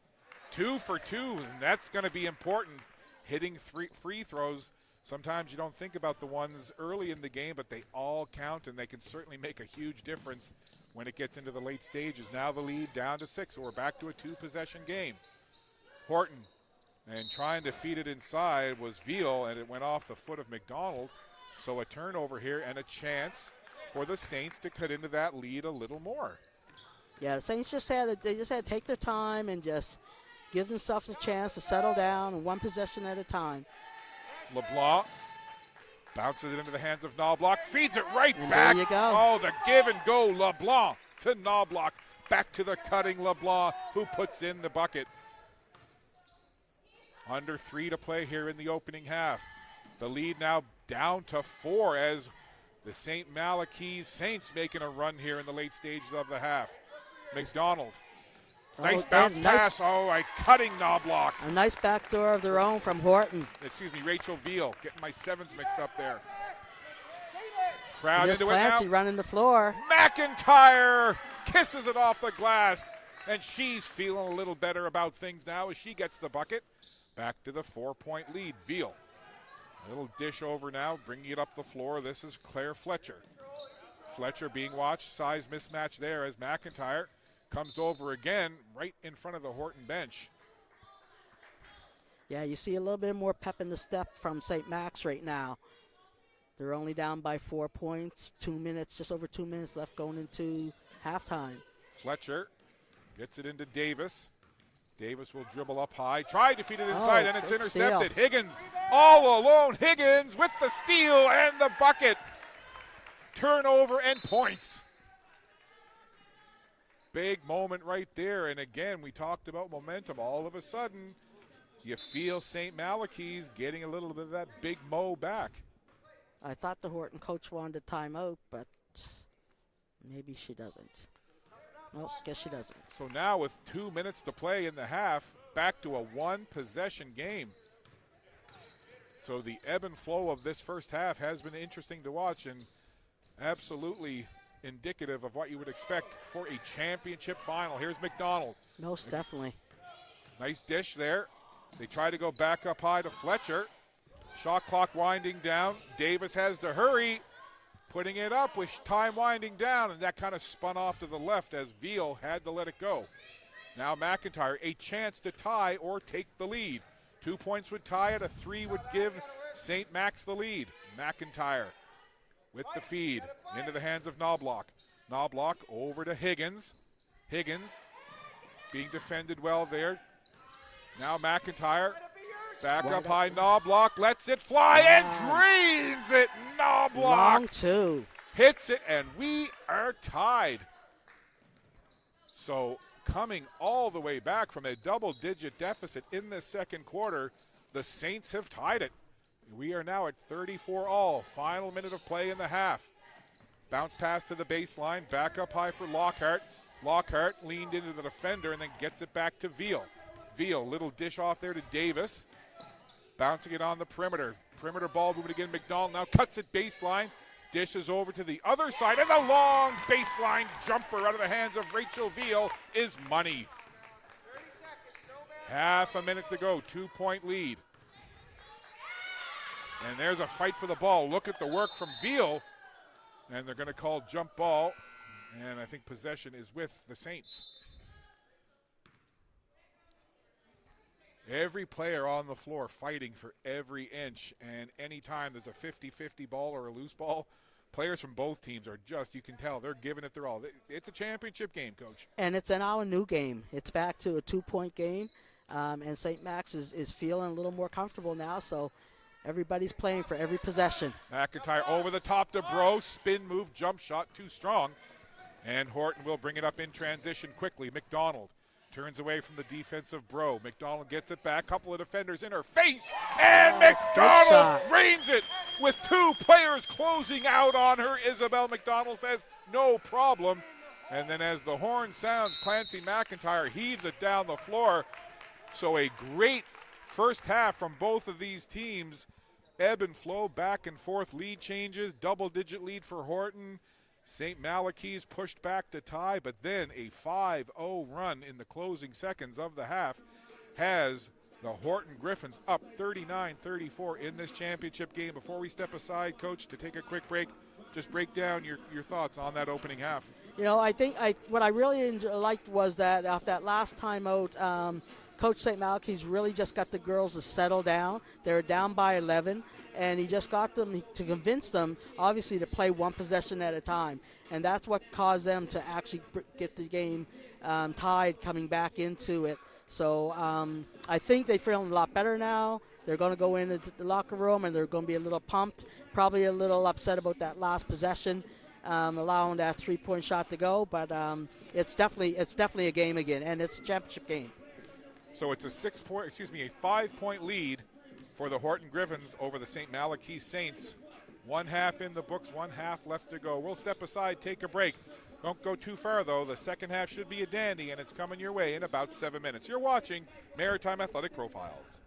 2 for 2, and that's going to be important. Hitting free throws. Sometimes you don't think about the ones early in the game, but they all count, and they can certainly make a huge difference when it gets into the late stages. Now the lead down to 6, so we're back to a 2-possession game. Horton, and trying to feed it inside was Veal, and it went off the foot of McDonald. So a turnover here and a chance for the Saints to cut into that lead a little more. Yeah, the Saints just had to take their time and just give themselves a chance to settle down, 1 possession at a time. LeBlanc bounces it into the hands of Knobloch, feeds it right and back. There you go. Oh, the give and go. LeBlanc to Knobloch. Back to the cutting LeBlanc, who puts in the bucket. Under 3 to play here in the opening half. The lead now down to 4 as the St. Malachy Saints making a run here in the late stages of the half. McDonald. Nice bounce pass. A cutting Knobloch. A nice backdoor of their own from Horton. Excuse me, Rachel Veal. Getting my 7s mixed up there. Crowd There's into it now. Clancy running the floor. McIntyre kisses it off the glass, and she's feeling a little better about things now as she gets the bucket. Back to the 4-point lead. Veal. A little dish over now, bringing it up the floor. This is Claire Fletcher. Fletcher being watched. Size mismatch there as McIntyre comes over again right in front of the Horton bench. Yeah, you see a little bit more pep in the step from St. Max right now. They're only down by 4 points, 2 minutes, just over 2 minutes left going into halftime. Fletcher gets it into Davis. Davis will dribble up high, try to feed it inside, and it's intercepted. Steal. Higgins all alone. Higgins with the steal and the bucket. Turnover and points. Big moment right there, and again, we talked about momentum. All of a sudden, you feel St. Malachy's getting a little bit of that big mo back. I thought the Horton coach wanted a timeout, but maybe she doesn't. Well, guess she doesn't. So now with 2 minutes to play in the half, back to a one-possession game. So the ebb and flow of this first half has been interesting to watch and absolutely indicative of what you would expect for a championship final. Here's McDonald. Most definitely. Nice dish there. They try to go back up high to Fletcher. Shot clock winding down. Davis has to hurry. Putting it up with time winding down, and that kind of spun off to the left as Veal had to let it go. Now McIntyre, a chance to tie or take the lead. 2 points would tie it, a 3 would give St. Max the lead. McIntyre with the feed into the hands of Knobloch. Knobloch over to Higgins. Higgins being defended well there. Now McIntyre back up high. Knobloch lets it fly and drains it. Knobloch Long two. hits it, and we are tied. So coming all the way back from a double-digit deficit in the second quarter, the Saints have tied it. We are now at 34 all. Final minute of play in the half. Bounce pass to the baseline. Back up high for Lockhart. Lockhart leaned into the defender and then gets it back to Veal. Veal, little dish off there to Davis. Bouncing it on the perimeter. Perimeter ball moving again. McDonald now cuts it baseline. Dishes over to the other side. And the long baseline jumper out of the hands of Rachel Veal is money. Half a minute to go. 2-point lead. And there's a fight for the ball. Look at the work from Veal. And they're going to call jump ball. And I think possession is with the Saints. Every player on the floor fighting for every inch, and anytime there's a 50-50 ball or a loose ball, players from both teams are just, you can tell, they're giving it their all. It's a championship game, Coach. And it's now a new game. It's back to a 2-point game, and St. Max is feeling a little more comfortable now, so everybody's playing for every possession. McIntyre over the top to Bro, spin move, jump shot, too strong. And Horton will bring it up in transition quickly. McDonald turns away from the defensive Bro. McDonald gets it back. Couple of defenders in her face. And McDonald drains it with 2 players closing out on her. Isabel McDonald says, no problem. And then as the horn sounds, Clancy McIntyre heaves it down the floor. So a great first half from both of these teams. Ebb and flow, back and forth, lead changes, double-digit lead for Horton. St. Malachy's pushed back to tie, but then a 5-0 run in the closing seconds of the half has the Horton Griffins up 39-34 in this championship game. Before we step aside, Coach, to take a quick break, just break down your thoughts on that opening half. You know, I think what I really liked was that after that last time out, Coach St. Malachy's really just got the girls to settle down. They were down by 11. And he just got them to convince them, obviously, to play one possession at a time. And that's what caused them to actually get the game tied coming back into it. So I think they're feeling a lot better now. They're going to go into the locker room, and they're going to be a little pumped, probably a little upset about that last possession, allowing that 3-point shot to go. But it's definitely a game again, and it's a championship game. So it's a 5-point lead for the Horton Griffins over the St. Malachy Saints. 1 half in the books, 1 half left to go. We'll step aside, take a break. Don't go too far, though. The second half should be a dandy, and it's coming your way in about 7 minutes. You're watching Maritime Athletic Profiles.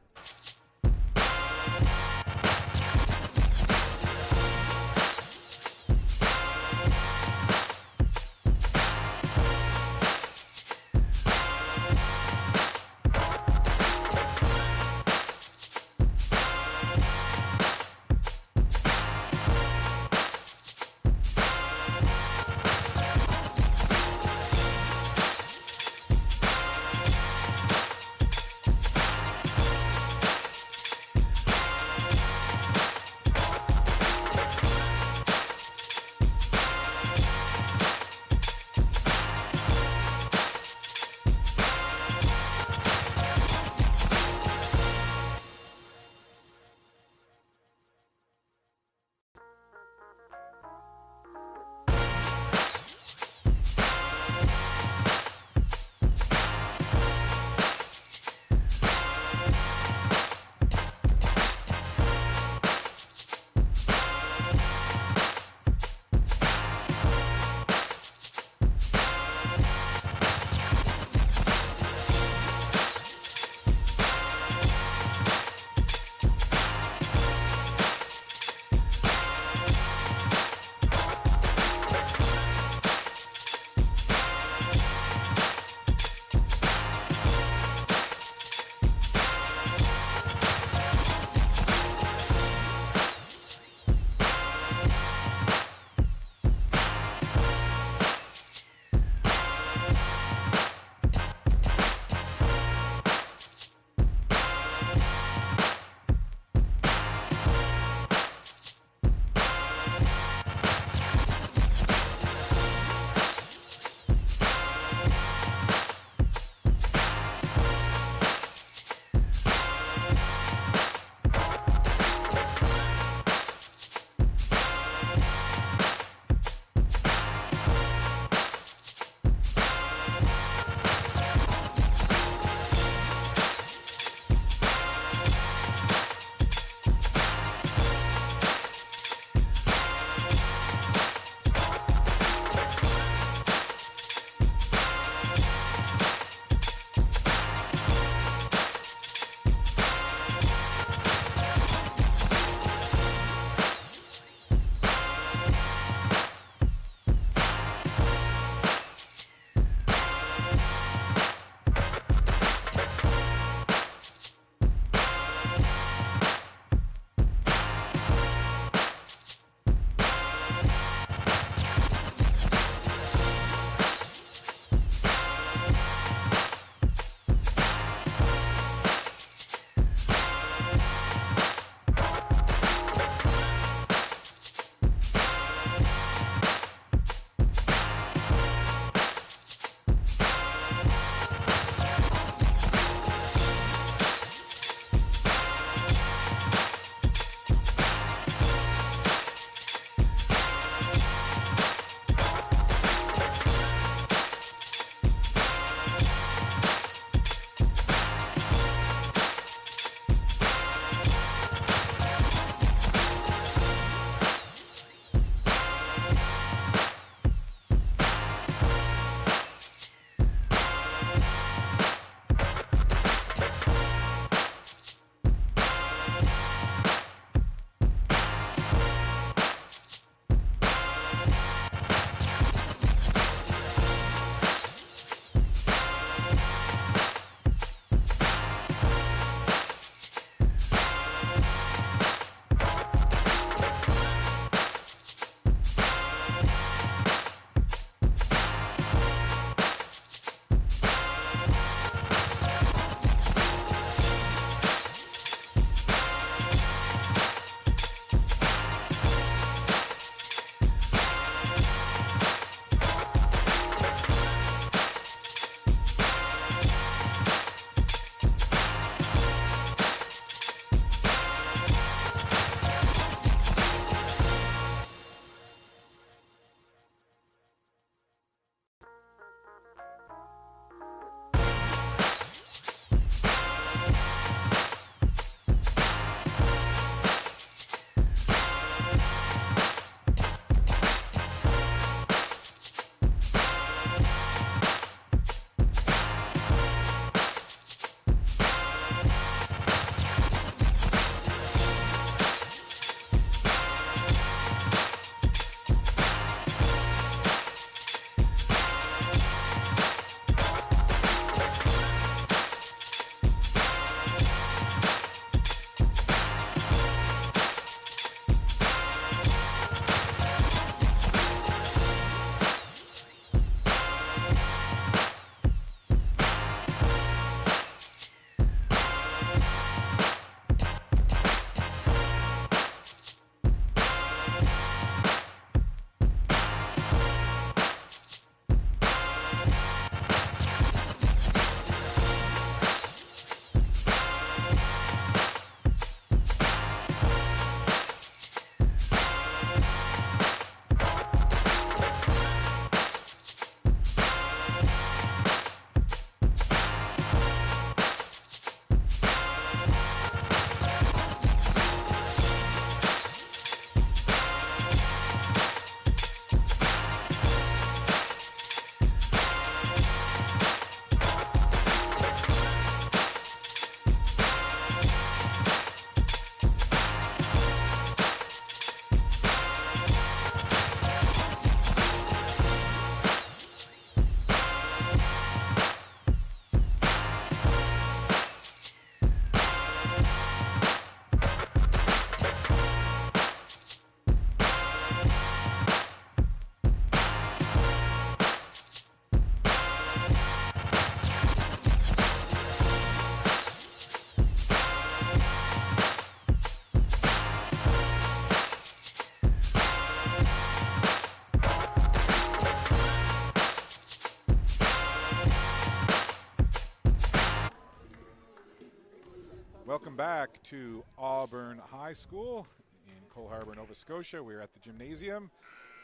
Welcome back to Auburn High School in Cole Harbour, Nova Scotia. We're at the gymnasium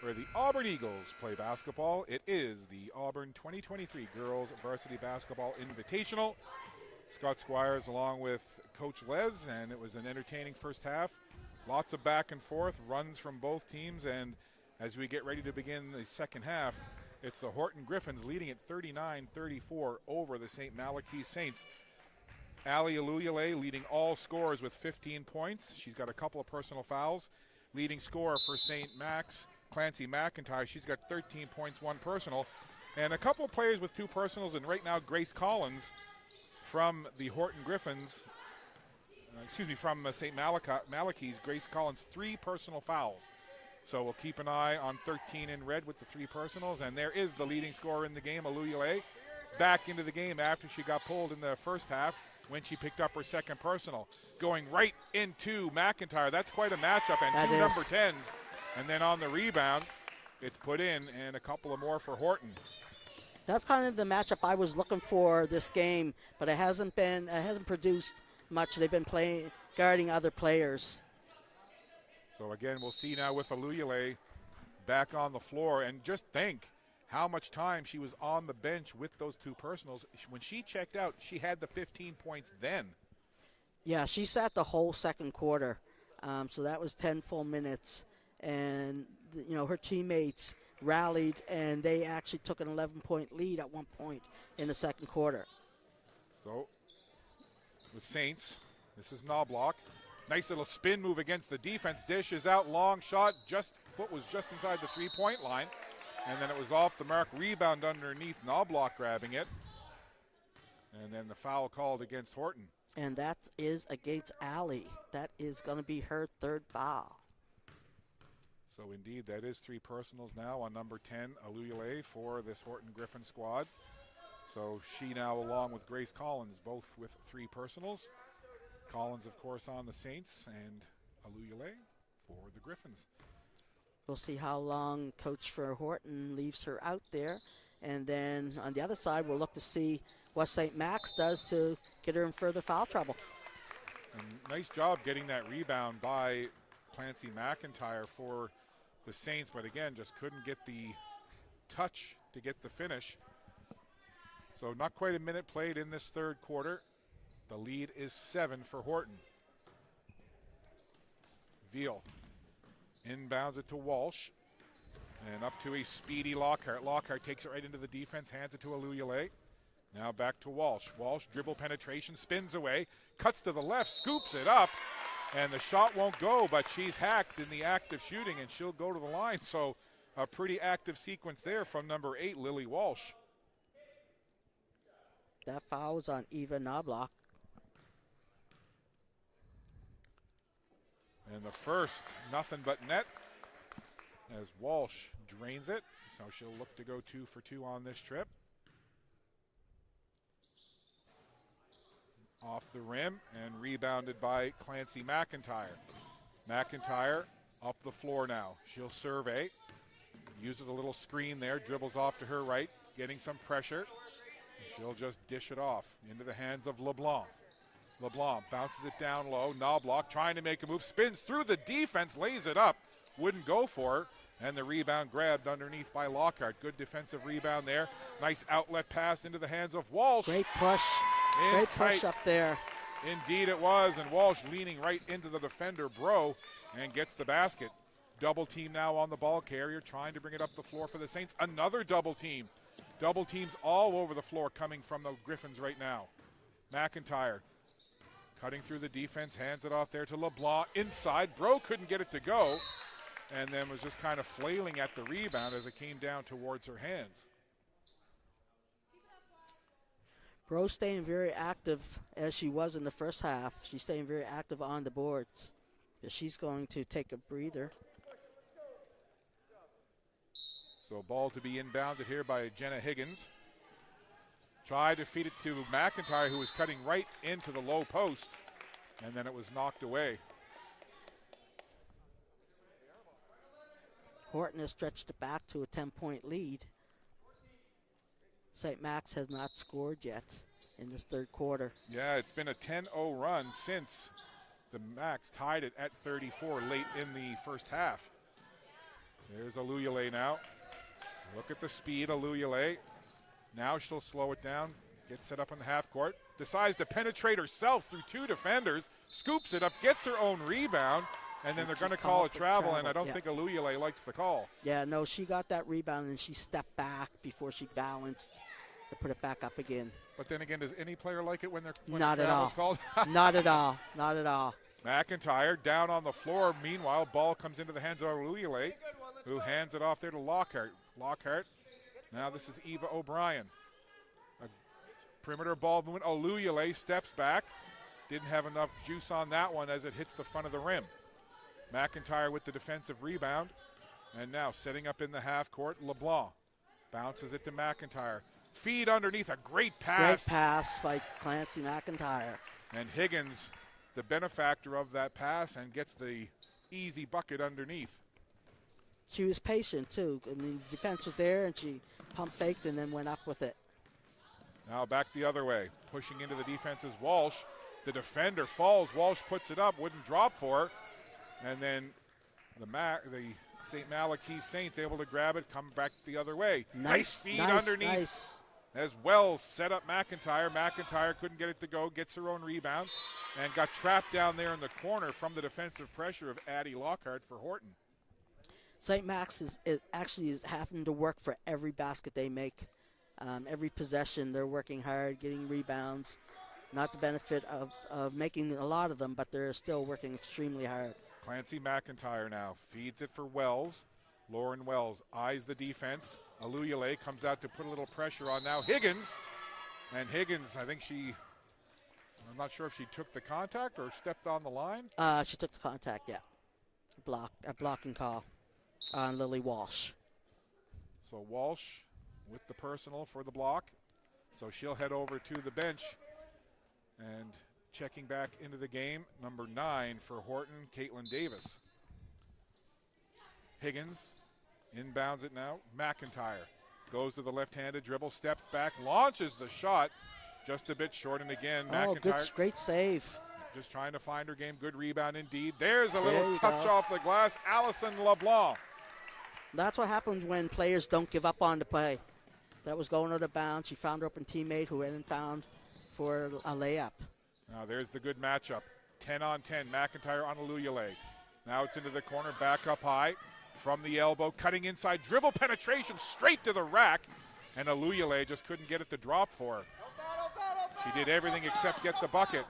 where the Auburn Eagles play basketball. It is the Auburn 2023 Girls Varsity Basketball Invitational. Scott Squires along with Coach Les, and it was an entertaining first half. Lots of back and forth, runs from both teams, and as we get ready to begin the second half, it's the Horton Griffins leading at 39-34 over the St. Malachy Saints. Ali Aluyale leading all scorers with 15 points. She's got a couple of personal fouls. Leading scorer for St. Max, Clancy McIntyre, she's got 13 points, 1 personal. And a couple of players with 2 personals, and right now Grace Collins from the Horton Griffins, from St. Malachy's, Grace Collins, 3 personal fouls. So we'll keep an eye on 13 in red with the 3 personals. And there is the leading scorer in the game, Aluyale, back into the game after she got pulled in the first half when she picked up her second personal. Going right into McIntyre. That's quite a matchup, and 2 number 10s. And then on the rebound, it's put in, and a couple of more for Horton. That's kind of the matchup I was looking for this game, but it hasn't produced much. They've been guarding other players. So again, we'll see now with Aluyale back on the floor, and just think how much time she was on the bench with those 2 personals. When she checked out, she had the 15 points then. Yeah, she sat the whole second quarter, so that was 10 full minutes, and her teammates rallied, and they actually took an 11-point lead at one point in the second quarter. So the Saints, this is Knobloch. Nice little spin move against the defense. Dishes out, long shot. Foot was just inside the 3-point line. And then it was off the mark. Rebound underneath. Knobloch grabbing it. And then the foul called against Horton. And that is against Ali. That is going to be her 3rd foul. So indeed, that is 3 personals now on number 10, Aluyale, for this Horton Griffin squad. So she now, along with Grace Collins, both with 3 personals. Collins, of course, on the Saints, and Aluyale for the Griffins. We'll see how long Coach for Horton leaves her out there. And then on the other side, we'll look to see what St. Max does to get her in further foul trouble. And nice job getting that rebound by Clancy McIntyre for the Saints, but again, just couldn't get the touch to get the finish. So not quite a minute played in this third quarter. The lead is 7 for Horton. Veal inbounds it to Walsh. And up to a speedy Lockhart. Lockhart takes it right into the defense, hands it to Aluyale. Now back to Walsh. Walsh, dribble penetration, spins away, cuts to the left, scoops it up, and the shot won't go, but she's hacked in the act of shooting, and she'll go to the line. So a pretty active sequence there from number 8, Lily Walsh. That foul was on Eva Knobloch. And the first, nothing but net, as Walsh drains it. So she'll look to go 2 for 2 on this trip. Off the rim and rebounded by Clancy McIntyre. McIntyre up the floor now. She'll survey, uses a little screen there, dribbles off to her right, getting some pressure. She'll just dish it off into the hands of LeBlanc. LeBlanc bounces it down low. Knobloch trying to make a move, spins through the defense, lays it up. Wouldn't go for her, and the rebound grabbed underneath by Lockhart. Good defensive rebound there. Nice outlet pass into the hands of Walsh. Great push. Great push up there. Indeed it was, and Walsh leaning right into the defender, Bro, and gets the basket. Double team now on the ball carrier, trying to bring it up the floor for the Saints. Another double team. Double teams all over the floor coming from the Griffins right now. McIntyre cutting through the defense, hands it off there to LeBlanc. Inside, Bro couldn't get it to go, and then was just kind of flailing at the rebound as it came down towards her hands. Bro staying very active as she was in the first half. She's staying very active on the boards. But she's going to take a breather. So ball to be inbounded here by Jenna Higgins. Tried to feed it to McIntyre, who was cutting right into the low post, and then it was knocked away. Horton has stretched it back to a 10-point lead. St. Max has not scored yet. in this third quarter. Yeah, it's been a 10-0 run since the Macs tied it at 34 late in the first half. There's Aluyale now. Look at the speed, Aluyale. Now she'll slow it down, get set up in the half court. Decides to penetrate herself through two defenders, scoops it up, gets her own rebound, and then they're going to call a travel, and I don't think Aluyale likes the call. Yeah, no, she got that rebound, and she stepped back before she balanced to put it back up again. But then again, does any player like it when Not the at all. called? Not at all. Not at all. McIntyre down on the floor. Meanwhile, ball comes into the hands of Aluyale, who hands it off there to Lockhart. Lockhart. Now this is Eva O'Brien. A perimeter ball movement. Aluyale steps back. Didn't have enough juice on that one as it hits the front of the rim. McIntyre with the defensive rebound. And now setting up in the half court, LeBlanc bounces it to McIntyre. Feed underneath, a great pass. Great pass by Clancy McIntyre. And Higgins, the benefactor of that pass, and gets the easy bucket underneath. She was patient, too. I mean, defense was there, and she pump faked and then went up with it. Now back the other way. Pushing into the defense is Walsh. The defender falls. Walsh puts it up. Wouldn't drop for her. And then the St. Malachy Saints able to grab it, come back the other way. Nice feed underneath. Nice. As Wells set up McIntyre. McIntyre couldn't get it to go, gets her own rebound, and got trapped down there in the corner from the defensive pressure of Addie Lockhart for Horton. St. Max is having to work for every basket they make. Every possession, they're working hard, getting rebounds. Not the benefit of making a lot of them, but they're still working extremely hard. Clancy McIntyre now feeds it for Wells. Lauren Wells eyes the defense. Aluyale comes out to put a little pressure on now Higgins. And Higgins, I'm not sure if she took the contact or stepped on the line. She took the contact, yeah. A blocking call on Lily Walsh. So Walsh with the personal for the block. So she'll head over to the bench. And checking back into the game, number 9 for Horton, Caitlin Davis. Higgins inbounds it now. McIntyre goes to the left-handed dribble, steps back, launches the shot. Just a bit short, and again, McIntyre. Great save. Just trying to find her game. Good rebound indeed. There's a little touch off the glass. Allison LeBlanc. That's what happens when players don't give up on the play. That was going out of bounds. She found her open teammate who went and found for a layup. Now there's the good matchup. 10 on 10. McIntyre on Aluyale. Now it's into the corner, back up high. From the elbow, cutting inside, dribble penetration straight to the rack. And Aluyale just couldn't get it to drop for her. She did everything except get the bucket.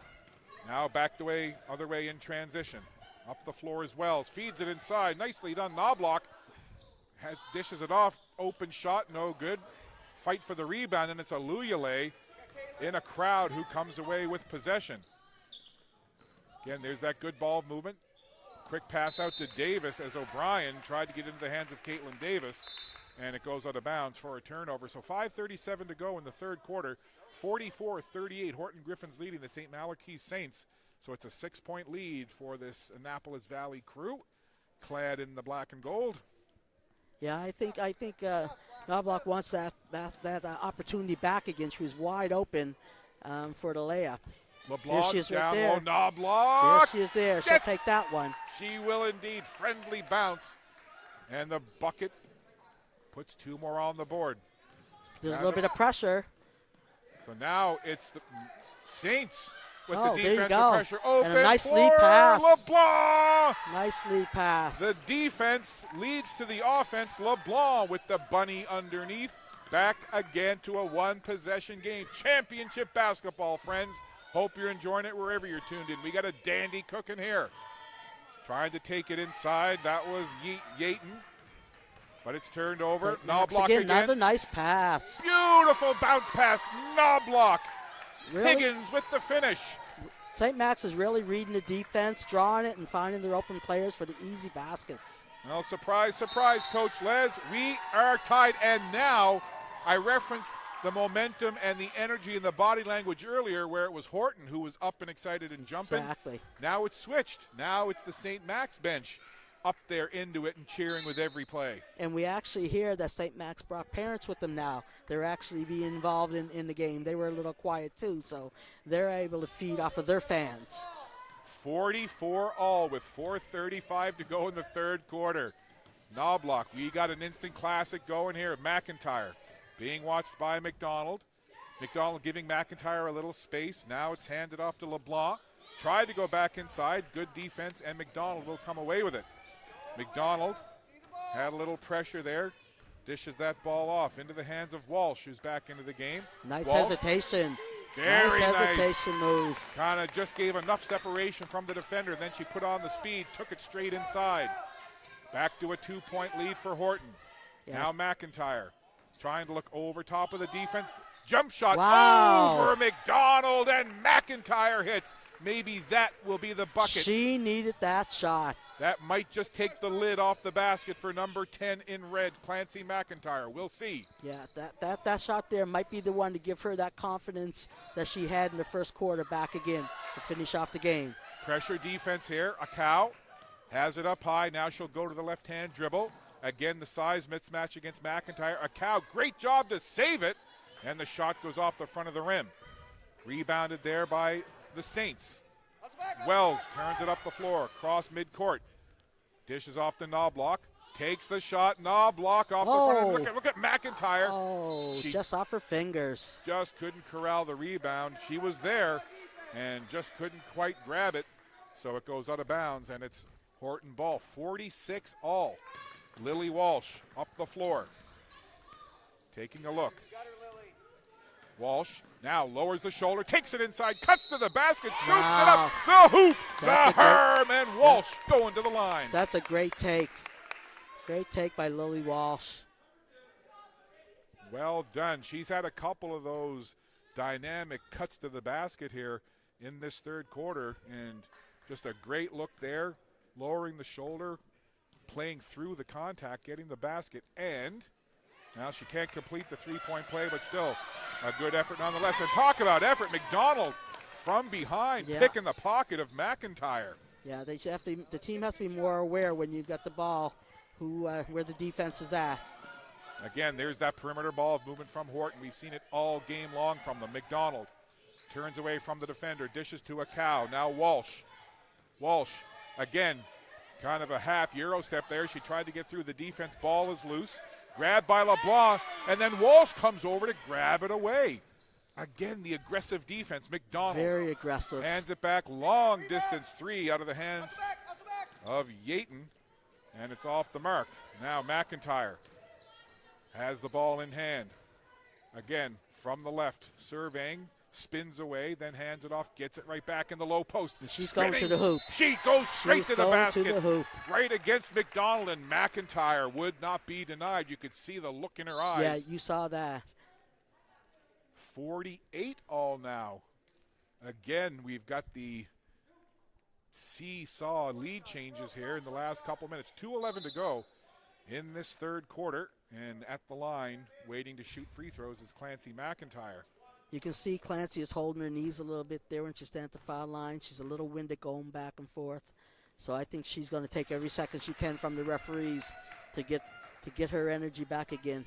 Now back the way, other way in transition. Up the floor as Wells. Feeds it inside. Nicely done. Knobloch dishes it off. Open shot, no good. Fight for the rebound, and it's Aluyale in a crowd who comes away with possession. Again, there's that good ball movement. Quick pass out to Davis as O'Brien tried to get into the hands of Caitlin Davis, and it goes out of bounds for a turnover. So 5:37 to go in the third quarter. 44-38, Horton Griffins leading the St. Malachy Saints. So it's a 6-point lead for this Annapolis Valley crew, clad in the black and gold. Yeah, I think Knobloch wants that opportunity back again. She was wide open for the layup. LeBlanc there she is down right there. low, Knobloch. There she is there. She'll take that one. She will indeed. Friendly bounce. And the bucket puts 2 more on the board. There's a little bit of pressure. So now it's the Saints with the there you defensive go. pressure. Open And a nice for lead pass. LeBlanc. Nice lead pass. The defense leads to the offense. LeBlanc with the bunny underneath. Back again to a one-possession game. Championship basketball, friends. Hope you're enjoying it wherever you're tuned in. We got a dandy cooking here. Trying to take it inside. That was Yaten. But it's turned over. Knobloch again. Another nice pass. Beautiful bounce pass. Knobloch. Really? Higgins with the finish. St. Max is really reading the defense, drawing it, and finding their open players for the easy baskets. Well, surprise, surprise, Coach Les. We are tied. And now I referenced the momentum and the energy and the body language earlier where it was Horton who was up and excited and jumping. Exactly. Now it's switched. Now it's the St. Max bench up there into it and cheering with every play. And we actually hear that St. Max brought parents with them now. They're actually being involved in the game. They were a little quiet too, so they're able to feed off of their fans. 44 all with 4:35 to go in the third quarter. Knobloch, we got an instant classic going here. McIntyre being watched by McDonald. McDonald giving McIntyre a little space. Now it's handed off to LeBlanc. Tried to go back inside. Good defense, and McDonald will come away with it. McDonald had a little pressure there. Dishes that ball off into the hands of Walsh, who's back into the game. Nice Walsh, hesitation. Very nice hesitation move. Kind of just gave enough separation from the defender. Then she put on the speed, took it straight inside. Back to a 2-point lead for Horton. Yes. Now McIntyre trying to look over top of the defense. Jump shot over McDonald, and McIntyre hits. Maybe that will be the bucket. She needed that shot. That might just take the lid off the basket for number 10 in red, Clancy McIntyre. We'll see. Yeah, that shot there might be the one to give her that confidence that she had in the first quarter back again to finish off the game. Pressure defense here. Akau has it up high. Now she'll go to the left-hand dribble. Again, the size mismatch against McIntyre. Akau, great job to save it. And the shot goes off the front of the rim. Rebounded there by the Saints. Wells turns it up the floor, cross midcourt. Dishes off to Knobloch. Takes the shot. Knobloch off the front end. Look at McIntyre. Oh, she just off her fingers. Just couldn't corral the rebound. She was there and just couldn't quite grab it. So it goes out of bounds, and it's Horton ball. 46 all. Lily Walsh up the floor. Taking a look. Walsh now lowers the shoulder, takes it inside, cuts to the basket, scoops it up, the hoop, the Herm, and Walsh going to the line. That's a great take. Great take by Lily Walsh. Well done. She's had a couple of those dynamic cuts to the basket here in this third quarter, and just a great look there, lowering the shoulder, playing through the contact, getting the basket, and now she can't complete the three-point play, but still a good effort nonetheless. And talk about effort, McDonald from behind, picking the pocket of McIntyre. Yeah, the team has to be more aware when you've got the ball, where the defense is at. Again, there's that perimeter ball of movement from Horton. We've seen it all game long from them. McDonald turns away from the defender, dishes to Akau. Now Walsh. Walsh, again, kind of a half Euro step there. She tried to get through the defense. Ball is loose. Grabbed by LeBlanc, and then Walsh comes over to grab it away. Again, the aggressive defense. McDonald. Very aggressive. Hands it back. Long distance three out of the hands of Yaton, and it's off the mark. Now McIntyre has the ball in hand. Again, from the left, surveying. Spins away, then hands it off, gets it right back in the low post. And she's going to the hoop. She goes straight to the basket, to the hoop. right against McDonald, and McIntyre would not be denied. You could see the look in her eyes. Yeah, you saw that. 48 all now. Again, we've got the seesaw lead changes here in the last couple minutes. 2:11 to go in this third quarter, and at the line, waiting to shoot free throws, is Clancy McIntyre. You can see Clancy is holding her knees a little bit there when she stands at the foul line. She's a little winded going back and forth. So I think she's going to take every second she can from the referees to get her energy back again.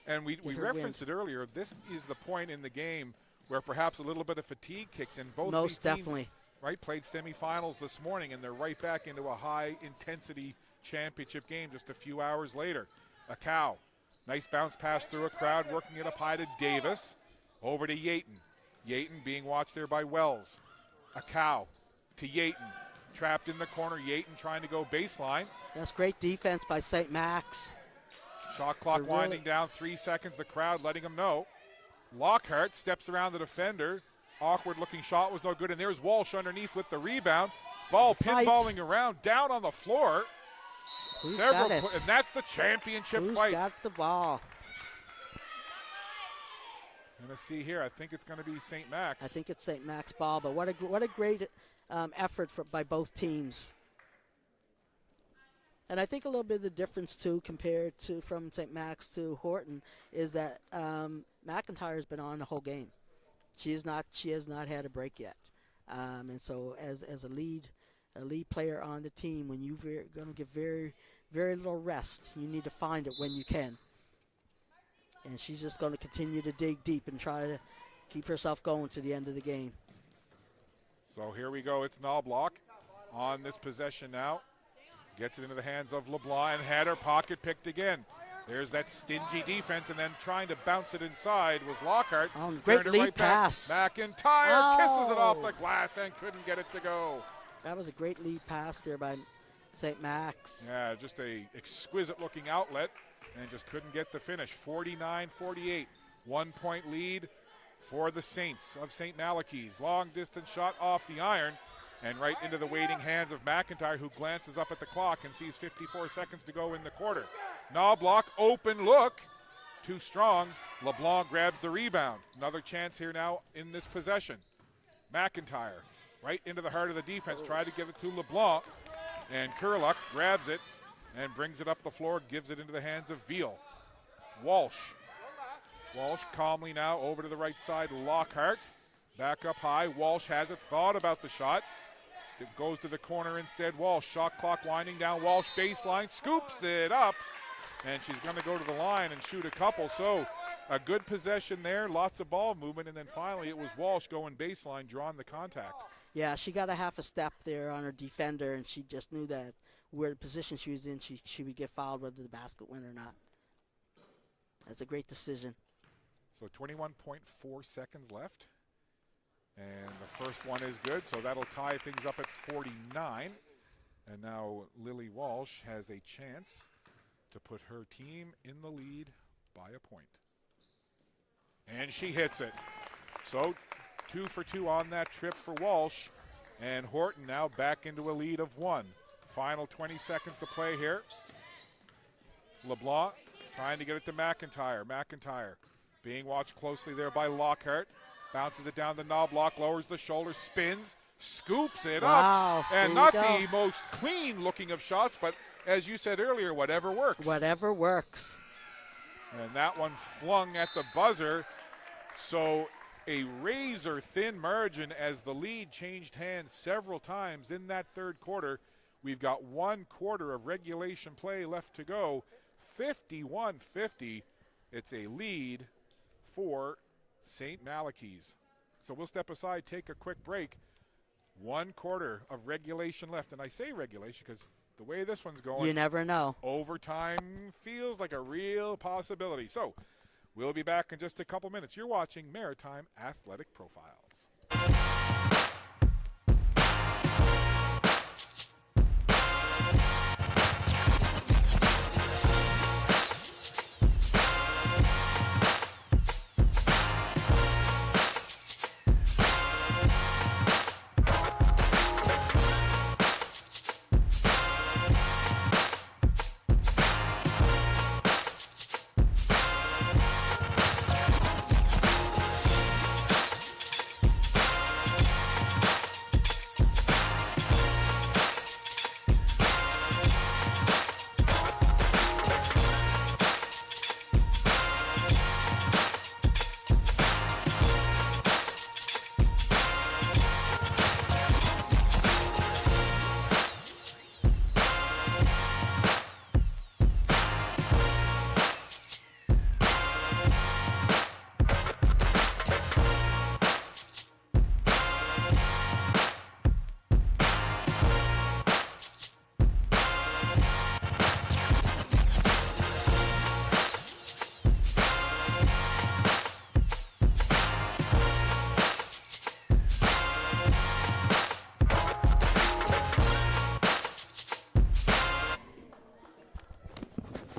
And we referenced it earlier. This is the point in the game where perhaps a little bit of fatigue kicks in. Both these teams, definitely. Right, played semifinals this morning, and they're right back into a high-intensity championship game just a few hours later. Akau, nice bounce pass through a crowd, working it up high to Davis. Over to Yaton. Yaton being watched there by Wells. Akau to Yaton. Trapped in the corner. Yaton trying to go baseline. That's great defense by St. Max. Shot clock winding down. 3 seconds. The crowd letting them know. Lockhart steps around the defender. Awkward looking shot was no good. And there's Walsh underneath with the rebound. Ball pinballing around. Down on the floor. Who's got it? And that's the championship Who's fight. Who's got the ball? Going to see here. I think it's going to be St. Max. I think it's St. Max ball, but what a great effort by both teams. And I think a little bit of the difference too, compared to from St. Max to Horton, is that McIntyre has been on the whole game. She has not had a break yet, and so as a lead a lead player on the team, when you're going to give very, very little rest, you need to find it when you can. And she's just going to continue to dig deep and try to keep herself going to the end of the game. So here we go. It's Knobloch on this possession now. Gets it into the hands of LeBlanc and had her pocket picked again. There's that stingy defense, and then trying to bounce it inside was Lockhart. Great lead pass. McIntyre kisses it off the glass and couldn't get it to go. That was a great lead pass there by St. Max. Yeah, just a exquisite-looking outlet, and just couldn't get the finish. 49-48, 1 point lead for the Saints of St. Malachy's. Long distance shot off the iron and right into the waiting hands of McIntyre, who glances up at the clock and sees 54 seconds to go in the quarter. Knobloch, open look, too strong. LeBlanc grabs the rebound. Another chance here now in this possession. McIntyre right into the heart of the defense, tried to give it to LeBlanc, and Kurluck grabs it and brings it up the floor, gives it into the hands of Veal. Walsh calmly now over to the right side. Lockhart back up high. Walsh has it, thought about the shot. It goes to the corner instead. Walsh, shot clock winding down. Walsh baseline, scoops it up, and she's going to go to the line and shoot a couple. So a good possession there, lots of ball movement, and then finally it was Walsh going baseline, drawing the contact. Yeah, she got a half a step there on her defender, and she just knew that where the position she was in, she would get fouled whether the basket went or not. That's a great decision. So 21.4 seconds left. And the first one is good, so that'll tie things up at 49. And now Lily Walsh has a chance to put her team in the lead by a point. And she hits it. So 2 for 2 on that trip for Walsh. And Horton now back into a lead of 1. Final 20 seconds to play here. LeBlanc trying to get it to McIntyre. McIntyre being watched closely there by Lockhart. Bounces it down to Knobloch, lowers the shoulder, spins, scoops it up. And not the most clean looking of shots, but as you said earlier, whatever works. Whatever works. And that one flung at the buzzer. So a razor thin margin as the lead changed hands several times in that third quarter. We've got 1 quarter of regulation play left to go. 51-50. It's a lead for St. Malachy's. So we'll step aside, take a quick break. 1 quarter of regulation left. And I say regulation because the way this one's going, you never know. Overtime feels like a real possibility. So we'll be back in just a couple minutes. You're watching Maritime Athletic Profiles.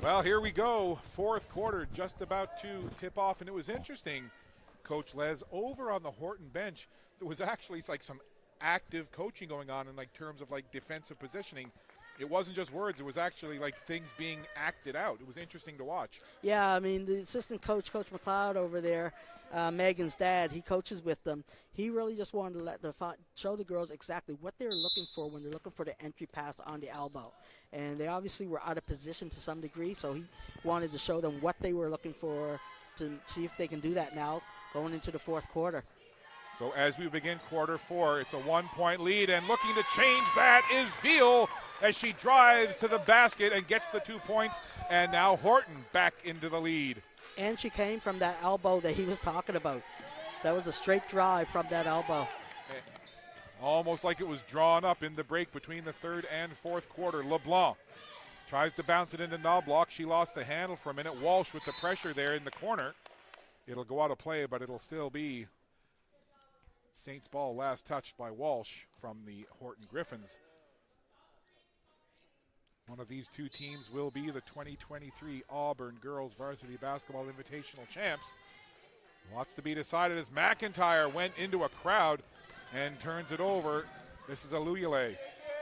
Well, here we go. Fourth quarter just about to tip off, and it was interesting, Coach Les, over on the Horton bench, there was actually like some active coaching going on in like terms of like defensive positioning. It wasn't just words, it was actually like things being acted out. It was interesting to watch. Yeah, I mean, the assistant coach, Coach McLeod over there, Megan's dad, he coaches with them. He really just wanted to show the girls exactly what they're looking for when they're looking for the entry pass on the elbow. And they obviously were out of position to some degree, so he wanted to show them what they were looking for to see if they can do that now going into the fourth quarter. So as we begin quarter 4, it's a 1-point lead, and looking to change that is Veal as she drives to the basket and gets the 2 points, and now Horton back into the lead. And she came from that elbow that he was talking about. That was a straight drive from that elbow. Almost like it was drawn up in the break between the third and fourth quarter. LeBlanc tries to bounce it into Knobloch. She lost the handle for a minute. Walsh with the pressure there in the corner. It'll go out of play, but it'll still be Saints ball, last touched by Walsh from the Horton Griffins. One of these two teams will be the 2023 Auburn Girls Varsity Basketball Invitational Champs. Lots to be decided as McIntyre went into a crowd and turns it over. This is Aluyale.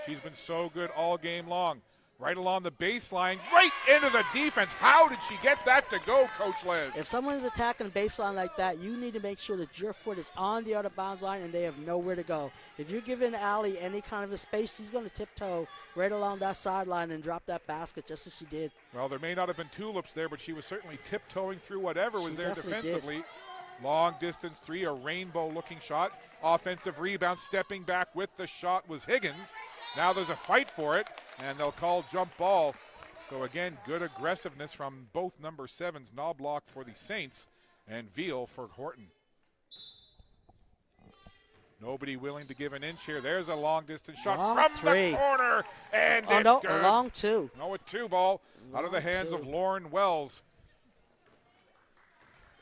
She's been so good all game long. Right along the baseline, right into the defense. How did she get that to go, Coach Les? If someone's attacking the baseline like that, you need to make sure that your foot is on the out of bounds line and they have nowhere to go. If you're giving Allie any kind of a space, she's going to tiptoe right along that sideline and drop that basket just as she did. Well, there may not have been tulips there, but she was certainly tiptoeing through whatever was there defensively. Did. Long distance three, a rainbow looking shot. Offensive rebound, stepping back with the shot was Higgins. Now there's a fight for it, and they'll call jump ball. So again, good aggressiveness from both number 7s, Knobloch for the Saints and Veal for Horton. Nobody willing to give an inch here. There's a long distance shot from the corner, and it's no, good. A long two. No, a two ball out of the hands of Lauren Wells.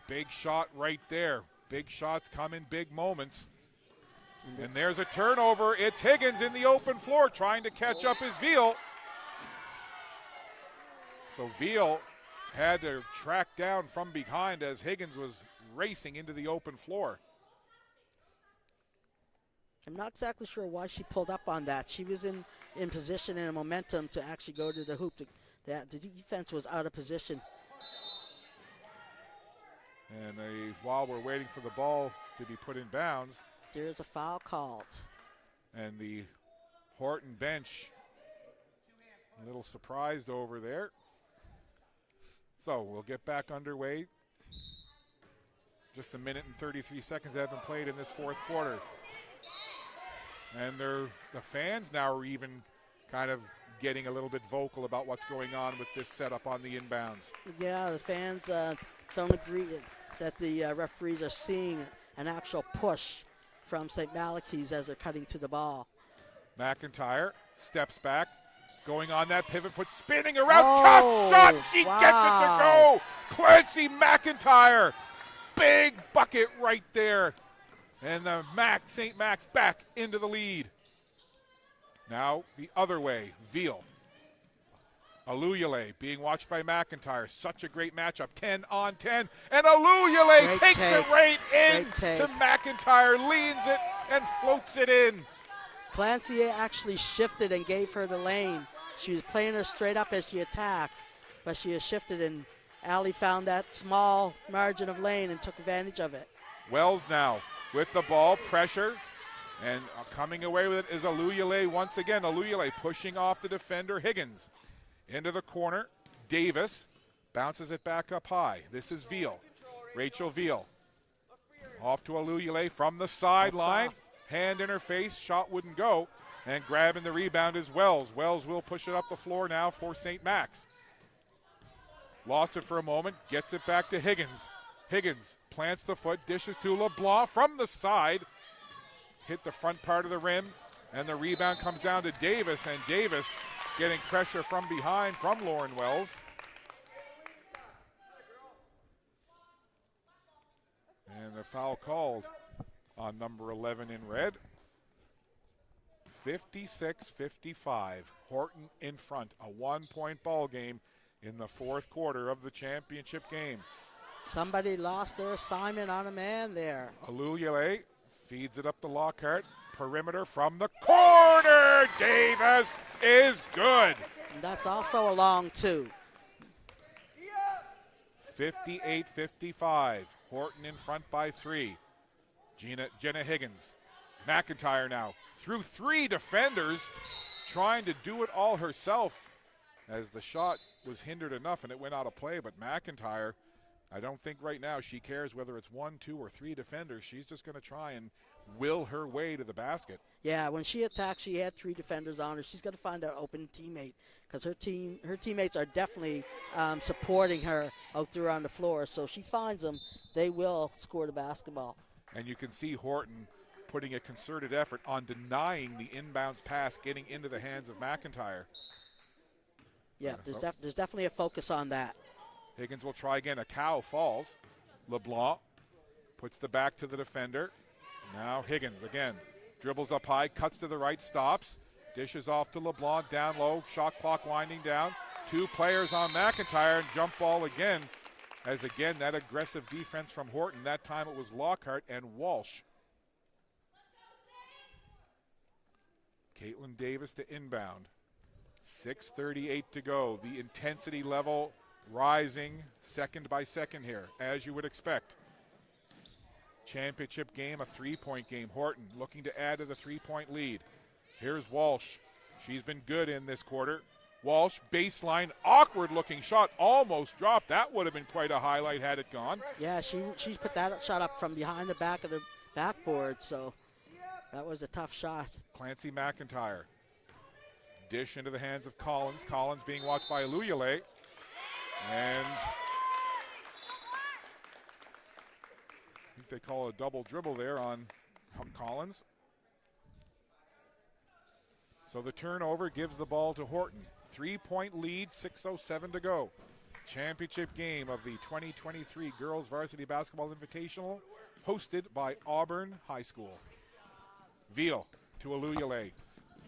Big shot right there. Big shots come in big moments. And there's a turnover. It's Higgins in the open floor trying to catch up as Veal. So Veal had to track down from behind as Higgins was racing into the open floor. I'm not exactly sure why she pulled up on that. She was in position and momentum to actually go to the hoop. The defense was out of position. And while we're waiting for the ball to be put in bounds, there's a foul called. And the Horton bench a little surprised over there. So we'll get back underway. Just a minute and 33 seconds have been played in this fourth quarter. And the fans now are even kind of getting a little bit vocal about what's going on with this setup on the inbounds. Yeah, the fans don't agree that the referees are seeing an actual push from St. Malachy's as they're cutting to the ball. McIntyre steps back, going on that pivot foot, spinning around, tough shot, she gets it to go. Clancy McIntyre, big bucket right there. And the St. Max back into the lead. Now the other way, Veal. Aluyale being watched by McIntyre. Such a great matchup, 10 on 10. And Aluyale takes it right in to McIntyre, leans it and floats it in. Clancy actually shifted and gave her the lane. She was playing her straight up as she attacked, but she has shifted, and Allie found that small margin of lane and took advantage of it. Wells now with the ball, pressure, and coming away with it is Aluyale once again. Aluyale pushing off the defender, Higgins. Into the corner, Davis bounces it back up high. This is Veal, Rachel Veal. Off to Aluyale from the sideline, hand in her face, shot wouldn't go, and grabbing the rebound is Wells. Wells will push it up the floor now for St. Max. Lost it for a moment, gets it back to Higgins. Higgins plants the foot, dishes to LeBlanc from the side. Hit the front part of the rim, and the rebound comes down to Davis, and Davis getting pressure from behind from Lauren Wells. And the foul called on number 11 in red. 56-55. Horton in front. A 1-point ball game in the fourth quarter of the championship game. Somebody lost their assignment on a man there. Aluyale feeds it up to Lockhart. Perimeter from the corner. Davis is good. And that's also a long two. 58-55. Horton in front by 3. Jenna Higgins. McIntyre now through 3 defenders, trying to do it all herself as the shot was hindered enough and it went out of play, but McIntyre I don't think right now she cares whether it's 1, 2, or 3 defenders. She's just going to try and will her way to the basket. Yeah, when she attacked, she had 3 defenders on her. She's got to find an open teammate because her teammates are definitely supporting her out there on the floor. So she finds them, they will score the basketball. And you can see Horton putting a concerted effort on denying the inbounds pass getting into the hands of McIntyre. Yeah, there's definitely a focus on that. Higgins will try again. A cow falls. LeBlanc puts the back to the defender. Now Higgins again. Dribbles up high, cuts to the right, stops. Dishes off to LeBlanc, down low. Shot clock winding down. 2 players on McIntyre, and jump ball again. As again, that aggressive defense from Horton. That time it was Lockhart and Walsh. Caitlin Davis to inbound. 6:38 to go. The intensity level rising second by second here, as you would expect. Championship game, a 3-point game. Horton looking to add to the 3-point lead. Here's Walsh. She's been good in this quarter. Walsh, baseline, awkward looking shot, almost dropped. That would have been quite a highlight had it gone. Yeah, she put that shot up from behind the back of the backboard, so that was a tough shot. Clancy McIntyre. Dish into the hands of Collins. Collins being watched by Aluyale. And I think they call it a double dribble there on Collins. So the turnover gives the ball to Horton. 3-point lead, 6:07 to go. Championship game of the 2023 Girls Varsity Basketball Invitational, hosted by Auburn High School. Veal to Aluyale.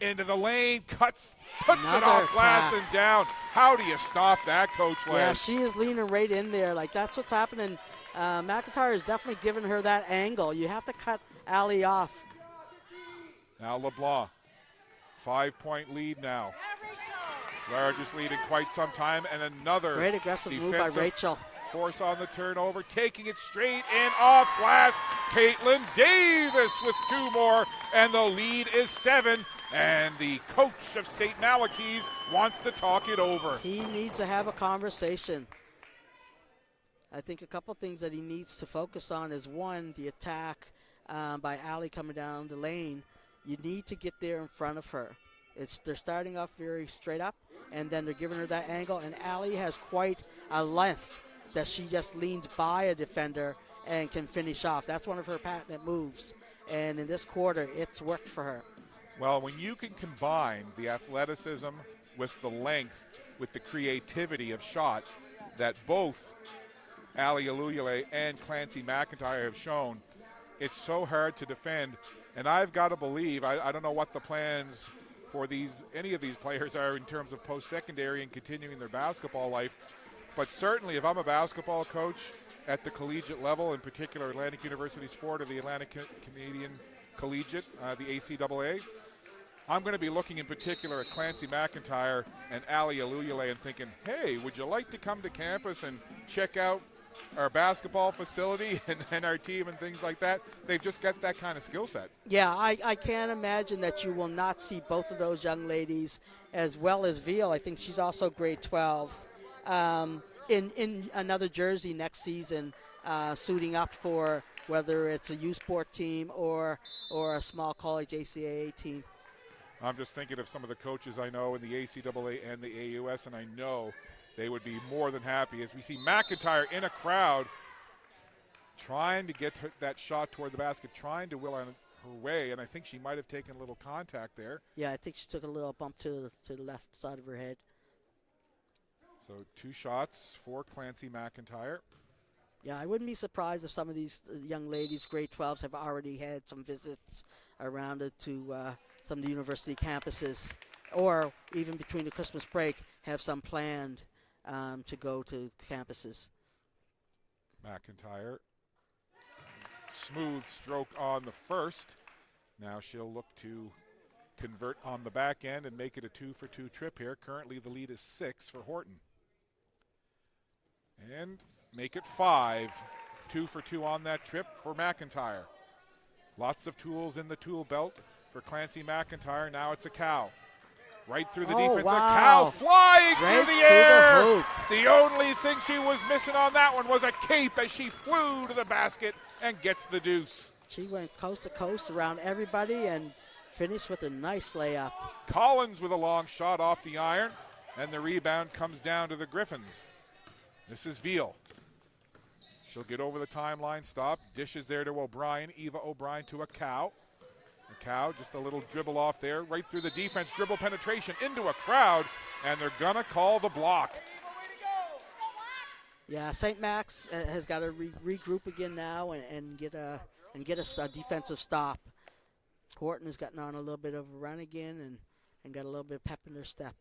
Into the lane, puts Another it off glass attack. and down. How do you stop that, Coach Les? Yeah, she is leaning right in there. Like, that's what's happening. McIntyre is definitely giving her that angle. You have to cut Allie off. Now LeBlanc, 5-point lead now. Largest lead in quite some time, and another Great aggressive move by Rachel. Force on the turnover, taking it straight in off glass. Caitlin Davis with 2 more, and the lead is 7. And the coach of St. Malachy's wants to talk it over. He needs to have a conversation. I think a couple things that he needs to focus on is, one, the attack by Allie coming down the lane. You need to get there in front of her. They're starting off very straight up, and then they're giving her that angle, and Allie has quite a length that she just leans by a defender and can finish off. That's one of her patented moves, and in this quarter, it's worked for her. Well, when you can combine the athleticism with the length, with the creativity of shot that both Ali Aluyale and Clancy McIntyre have shown, it's so hard to defend. And I've got to believe, I don't know what the plans for any of these players are in terms of post-secondary and continuing their basketball life, but certainly if I'm a basketball coach at the collegiate level, in particular Atlantic University Sport or the Atlantic Canadian Collegiate, the ACAA, I'm going to be looking in particular at Clancy McIntyre and Ali Aluyale and thinking, hey, would you like to come to campus and check out our basketball facility and our team and things like that? They've just got that kind of skill set. Yeah, I can't imagine that you will not see both of those young ladies, as well as Veal. I think she's also grade 12, in another jersey next season, suiting up for whether it's a U Sport team or a small college ACAA team. I'm just thinking of some of the coaches I know in the ACAA and the AUS, and I know they would be more than happy as we see McIntyre in a crowd trying to get that shot toward the basket, trying to will on her way, and I think she might have taken a little contact there. Yeah, I think she took a little bump to the left side of her head. So 2 shots for Clancy McIntyre. Yeah, I wouldn't be surprised if some of these young ladies, grade 12s, have already had some visits around it to some of the university campuses, or even between the Christmas break, have some planned to go to campuses. McIntyre, smooth stroke on the first. Now she'll look to convert on the back end and make it a 2-for-2 trip here. Currently the lead is 6 for Horton. And make it 5. 2-for-2 on that trip for McIntyre. Lots of tools in the tool belt for Clancy McIntyre. Now it's a cow. Right through the Oh, defense. wow. A cow flying Right through the to the air. hoop. The only thing she was missing on that one was a cape as she flew to the basket and gets the deuce. She went coast to coast around everybody and finished with a nice layup. Collins with a long shot off the iron, and the rebound comes down to the Griffins. This is Veal. She'll get over the timeline, stop, dishes there to O'Brien. Eva O'Brien to a cow. A cow, just a little dribble off there, right through the defense, dribble penetration into a crowd, and they're gonna call the block. Yeah, St. Max has got to regroup again now and get a defensive stop. Horton has gotten on a little bit of a run again and got a little bit of pep in their step.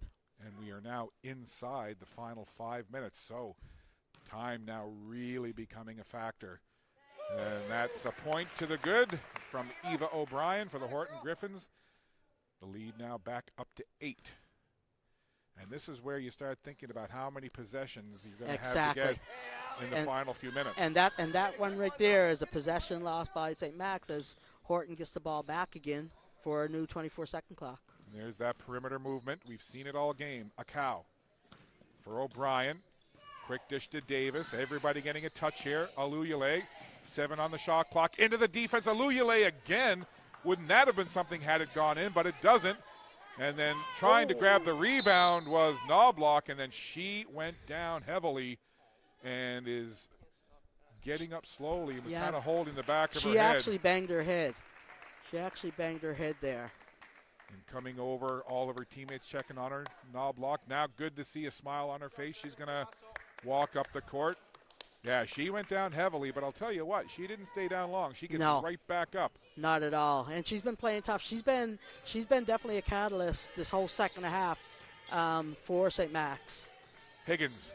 And we are now inside the final 5 minutes, so time now really becoming a factor. And that's a point to the good from Eva O'Brien for the Horton Griffins. The lead now back up to 8. And this is where you start thinking about how many possessions you're going to have to get in the final few minutes. And that one right there is a possession lost by St. Max as Horton gets the ball back again for a new 24-second clock. And there's that perimeter movement. We've seen it all game. A cow for O'Brien. Quick dish to Davis. Everybody getting a touch here. Aluyale, 7 on the shot clock. Into the defense. Aluyale again. Wouldn't that have been something had it gone in, but it doesn't. And then trying to grab the rebound was Knobloch, and then she went down heavily and is getting up slowly. Was kind of holding the back of her head. She actually banged her head. She actually banged her head there. And coming over, all of her teammates checking on her. Knobloch, now good to see a smile on her face. She's going to walk up the court. Yeah, she went down heavily, but I'll tell you what, she didn't stay down long. She gets right back up. Not at all. And she's been playing tough. She's been definitely a catalyst this whole second half for St. Max. Higgins,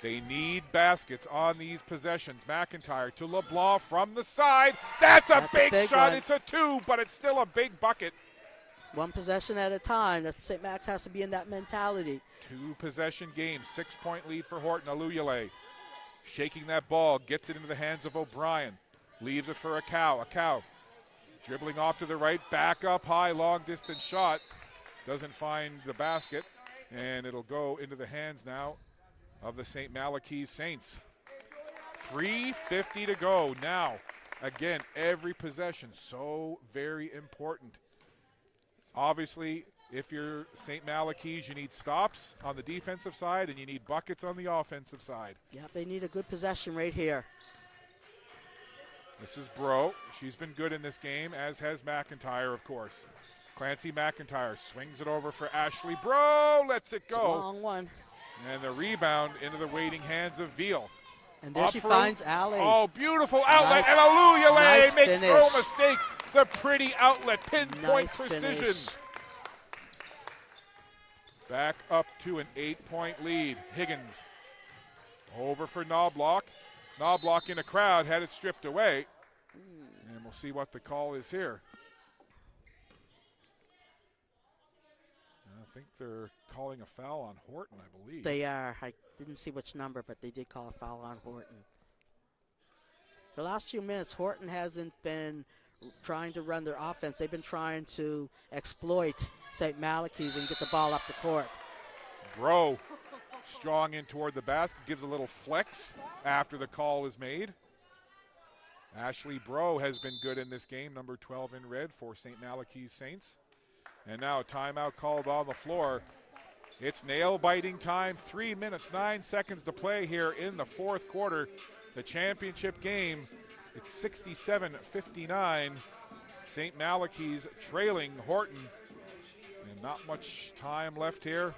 they need baskets on these possessions. McIntyre to LeBlanc from the side. That's a big shot. It's a 2, but it's still a big bucket. One possession at a time. That's St. Max has to be in that mentality. 2-possession game, 6-point lead for Horton. Aluyale shaking that ball, gets it into the hands of O'Brien. Leaves it for a cow. Dribbling off to the right, back up high, long distance shot. Doesn't find the basket, and it'll go into the hands now of the St. Malachy Saints. 3:50 to go. Now, again, every possession so very important. Obviously, if you're St. Malachy's, you need stops on the defensive side and you need buckets on the offensive side. Yeah, they need a good possession right here. This is Bro. She's been good in this game, as has McIntyre, of course. Clancy McIntyre swings it over for Ashley. Bro lets it go. It's a long one. And the rebound into the waiting hands of Veal. And there she finds Allie. Oh, beautiful outlet. And Aluyale makes finish. no mistake. The pretty outlet, pinpoint precision. Finish. Back up to an 8-point lead. Higgins over for Knobloch. Knobloch in a crowd, had it stripped away. And we'll see what the call is here. I think they're calling a foul on Horton, I believe. They are. I didn't see which number, but they did call a foul on Horton. The last few minutes, Horton hasn't been trying to run their offense. They've been trying to exploit St. Malachy's and get the ball up the court. Bro strong in toward the basket, gives a little flex after the call is made. Ashley Bro has been good in this game, number 12 in red for St. Malachy's Saints. And now a timeout called on the floor. It's nail-biting time, 3 minutes, 9 seconds to play here in the fourth quarter. The championship game, it's 67-59. St. Malachy's trailing Horton. And not much time left here.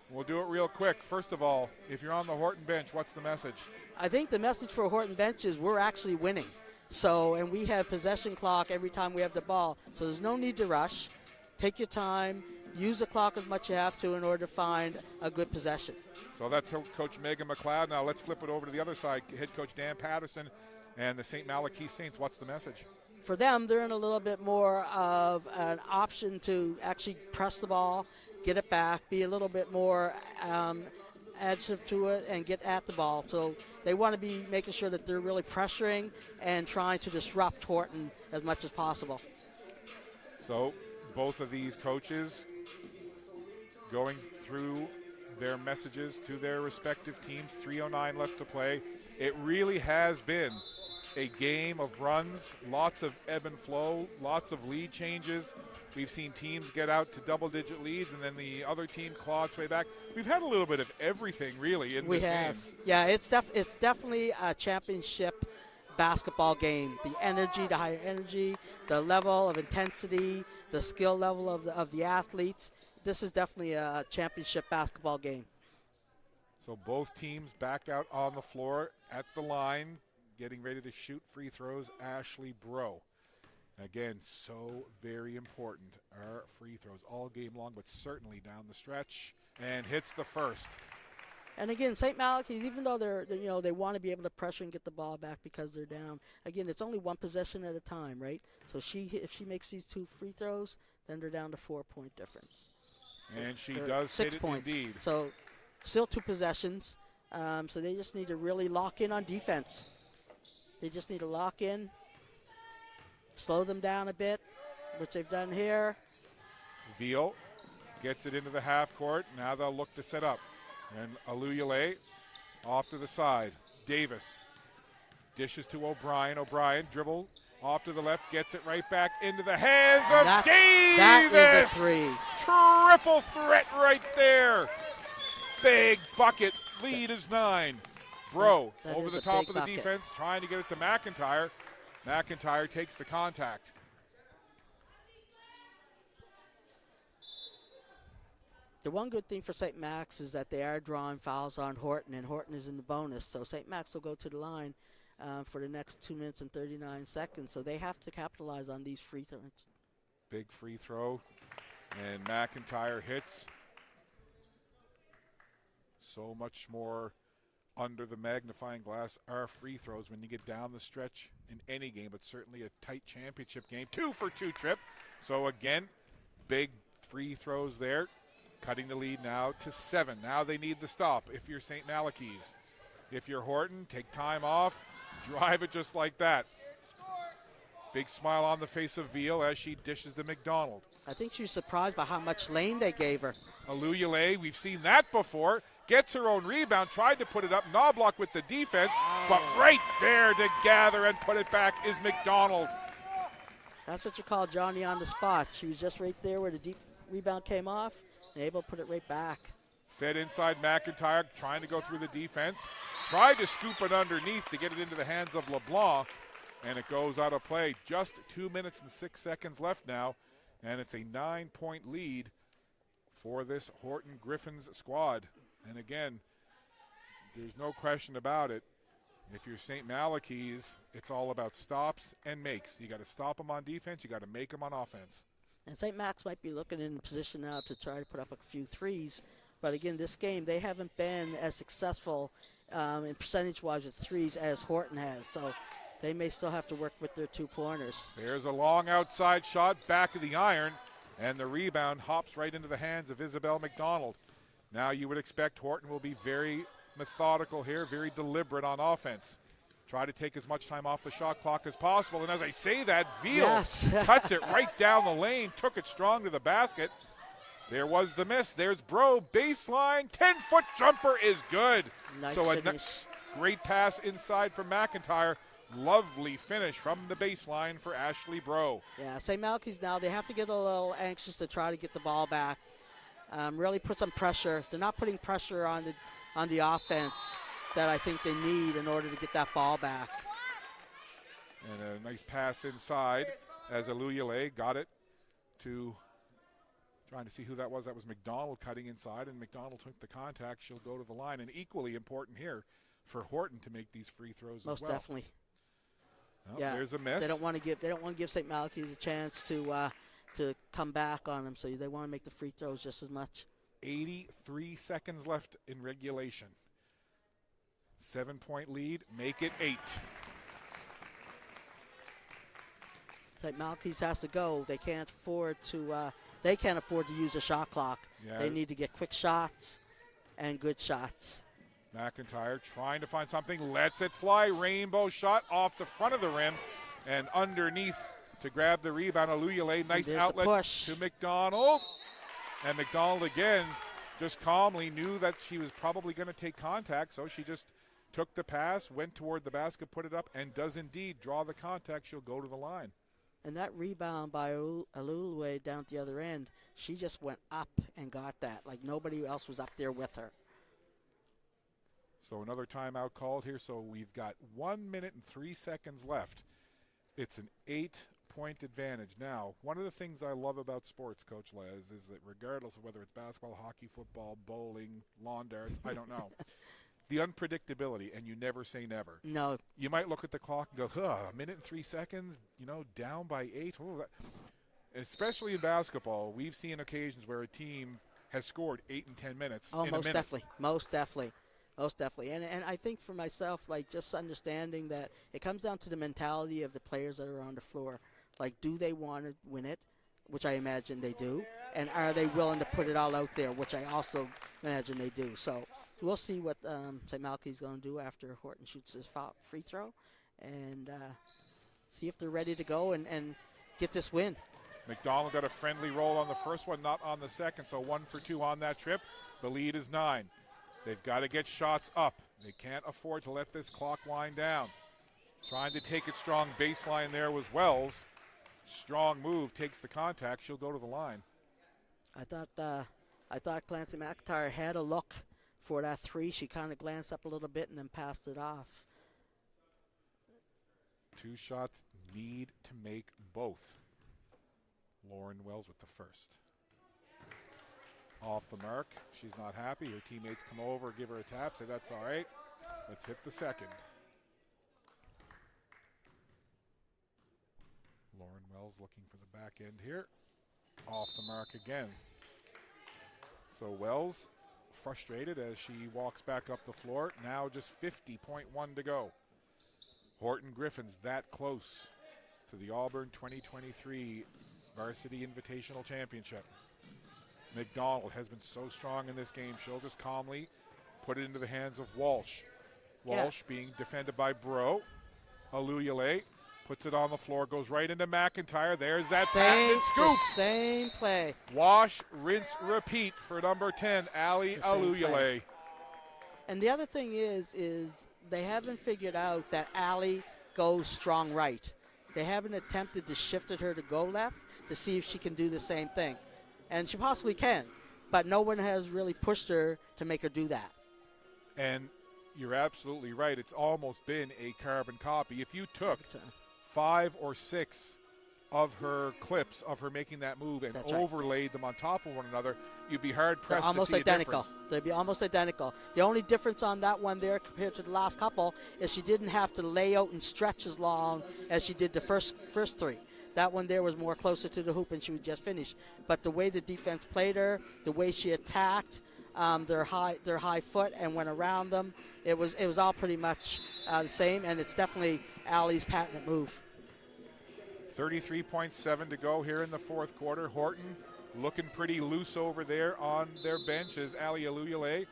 We'll do it real quick. First of all, if you're on the Horton bench, what's the message? I think the message for Horton bench is we're actually winning. So, and we have possession clock every time we have the ball. So there's no need to rush. Take your time. Use the clock as much as you have to in order to find a good possession. So that's Coach Megan McLeod. Now let's flip it over to the other side. Head coach Dan Patterson and the St. Malachy Saints. What's the message? For them, they're in a little bit more of an option to actually press the ball, get it back, be a little bit more additive to it, and get at the ball. So they want to be making sure that they're really pressuring and trying to disrupt Horton as much as possible. So both of these coaches going through their messages to their respective teams. 3:09 left to play. It really has been a game of runs, lots of ebb and flow, lots of lead changes. We've seen teams get out to double-digit leads, and then the other team claw its way back. We've had a little bit of everything, really, in this game. Yeah, it's definitely a championship basketball game. The energy, the higher energy, the level of intensity, the skill level of the athletes. This is definitely a championship basketball game. So both teams back out on the floor at the line, getting ready to shoot free throws. Ashley Bro. Again, so very important. Our free throws all game long, but certainly down the stretch, and hits the first. And again, St. Malachy, even though they want to be able to pressure and get the ball back because they're down. Again, it's only one possession at a time, right? So if she makes these 2 free throws, then they're down to 4-point difference. And she does hit 6 it points. indeed. So still 2 possessions. So they just need to really lock in on defense. They just need to lock in, slow them down a bit, which they've done here. Veal gets it into the half court. Now they'll look to set up. And Aluyale off to the side. Davis dishes to O'Brien. O'Brien dribble off to the left, gets it right back into the hands of Davis. That is a 3. Triple threat right there. Big bucket. Lead is 9. Bro that over is the a top big of the bucket. defense, trying to get it to McIntyre. McIntyre takes the contact. The one good thing for St. Max is that they are drawing fouls on Horton, and Horton is in the bonus. So St. Max will go to the line for the next 2 minutes and 39 seconds. So they have to capitalize on these free throws. Big free throw, and McIntyre hits. So much more under the magnifying glass are free throws when you get down the stretch in any game, but certainly a tight championship game. 2 for 2 trip. So again, big free throws there, cutting the lead now to 7. Now they need the stop if you're St. Malachy's. If you're Horton, take time off, drive it just like that. Big smile on the face of Veal as she dishes to McDonald. I think she was surprised by how much lane they gave her. Aluyale, we've seen that before. Gets her own rebound, tried to put it up. Knobloch with the defense, but right there to gather and put it back is McDonald. That's what you call Johnny on the spot. She was just right there where the deep rebound came off and able to put it right back. Fed inside McIntyre, trying to go through the defense. Tried to scoop it underneath to get it into the hands of LeBlanc, and it goes out of play. Just 2 minutes and 6 seconds left now, and it's a 9-point lead for this Horton Griffins squad. And again, there's no question about it. If you're St. Malachy's, it's all about stops and makes. You got to stop them on defense. You got to make them on offense. And St. Max might be looking in a position now to try to put up a few threes. But again, this game, they haven't been as successful in percentage-wise with threes as Horton has. So they may still have to work with their 2-pointers. There's a long outside shot, back of the iron, and the rebound hops right into the hands of Isabel McDonald. Now you would expect Horton will be very methodical here, very deliberate on offense. Try to take as much time off the shot clock as possible. And as I say that, Veal cuts it right down the lane, took it strong to the basket. There was the miss. There's Bro, baseline, 10-foot jumper is good. Nice so finish. A great pass inside from McIntyre. Lovely finish from the baseline for Ashley Bro. Yeah, St. Malachy's now, they have to get a little anxious to try to get the ball back. Really put some pressure. They're not putting pressure on the offense that I think they need in order to get that ball back. And a nice pass inside as Aluyale got it to, trying to see who that was. That was McDonald cutting inside, and McDonald took the contact. She'll go to the line. And equally important here for Horton to make these free throws Most as well. definitely. Oh, Yeah, there's a miss. They don't want to give St. Malachy's a chance to come back on them, so they want to make the free throws just as much. 83 seconds left in regulation. 7-point lead, make it 8. St. Malachy's has to go. They can't afford to use a shot clock. Yeah. They need to get quick shots and good shots. McIntyre trying to find something, lets it fly. Rainbow shot off the front of the rim and underneath to grab the rebound. Aluyale, nice There's outlet the push. to McDonald. And McDonald again just calmly knew that she was probably going to take contact, so she just took the pass, went toward the basket, put it up, and does indeed draw the contact. She'll go to the line. And that rebound by Alulwe down at the other end, she just went up and got that. Like nobody else was up there with her. So another timeout called here. So we've got 1 minute and 3 seconds left. It's an 8-point advantage. Now, one of the things I love about sports, Coach Les, is that regardless of whether it's basketball, hockey, football, bowling, lawn darts, I don't know, the unpredictability, and you never say never. No. You might look at the clock and go, a minute and 3 seconds, down by 8. Oh, that. Especially in basketball, we've seen occasions where a team has scored 8 and 10 minutes in a minute. Most definitely. And I think for myself, like just understanding that it comes down to the mentality of the players that are on the floor. Like, do they want to win it, which I imagine they do, and are they willing to put it all out there, which I also imagine they do. So we'll see what St. Malachy's going to do after Horton shoots his free throw and see if they're ready to go and get this win. McDonald got a friendly roll on the first one, not on the second, so 1 for 2 on that trip. The lead is 9. They've got to get shots up. They can't afford to let this clock wind down. Trying to take it strong baseline there was Wells. Strong move, takes the contact. She'll go to the line. I thought Clancy McIntyre had a look for that three. She kind of glanced up a little bit and then passed it off. 2 shots need to make both. Lauren Wells with the first. Off the mark. She's not happy. Her teammates come over, give her a tap, say that's all right. Let's hit the second. Lauren Wells looking for the back end here. Off the mark again. So Wells frustrated as she walks back up the floor. Now just 50.1 to go. Horton Griffins that close to the Auburn 2023 Varsity Invitational Championship. McDonald has been so strong in this game. She'll just calmly put it into the hands of Walsh. Walsh being defended by Bro. Aluyale puts it on the floor, goes right into McIntyre. There's that patent scoop. Same play. Wash, rinse, repeat for number 10, Ali Aluyale. And the other thing is they haven't figured out that Ali goes strong right. They haven't attempted to shift her to go left to see if she can do the same thing. And she possibly can, but no one has really pushed her to make her do that. And you're absolutely right. It's almost been a carbon copy. If you took 5 or 6 of her clips of her making that move and overlaid them on top of one another, you'd be hard-pressed to see a difference. They'd be almost identical. The only difference on that one there compared to the last couple is she didn't have to lay out and stretch as long as she did the first 3. That one there was more closer to the hoop and she would just finish. But the way the defense played her, the way she attacked, their high foot and went around them, it was all pretty much the same, and it's definitely Ali's patented move. 33.7 to go here in the fourth quarter. Horton looking pretty loose over there on their bench as Ali Aluyale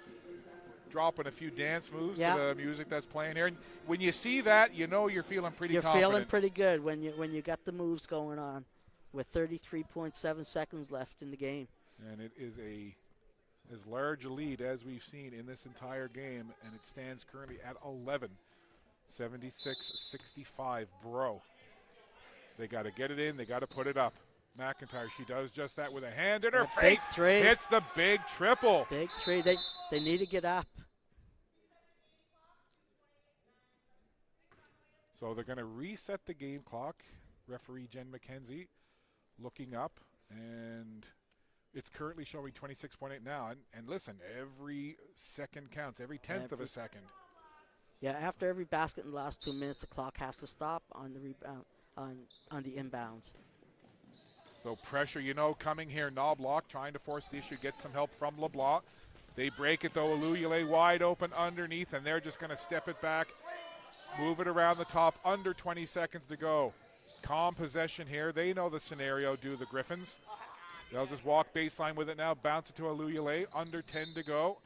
dropping a few dance moves to the music that's playing here. And when you see that, you know you're feeling pretty confident. You're feeling pretty good when you got the moves going on with 33.7 seconds left in the game. And it is as large a lead as we've seen in this entire game, and it stands currently at 11. 76-65, Bro. They got to get it in. They got to put it up. McIntyre, she does just that with a hand in her face. Big three. Hits the big triple. Big three. They need to get up. So they're going to reset the game clock. Referee Jen McKenzie looking up, and it's currently showing 26.8 now. And listen, every second counts, every tenth of a second. Yeah, after every basket in the last 2 minutes, the clock has to stop on the rebound, on the inbound. So pressure, coming here. Knobloch trying to force the issue, get some help from LeBlanc. They break it, though. Aluyale wide open underneath, and they're just going to step it back, move it around the top, under 20 seconds to go. Calm possession here. They know the scenario, do the Griffins. They'll just walk baseline with it now, bounce it to Aluyale, under 10 to go.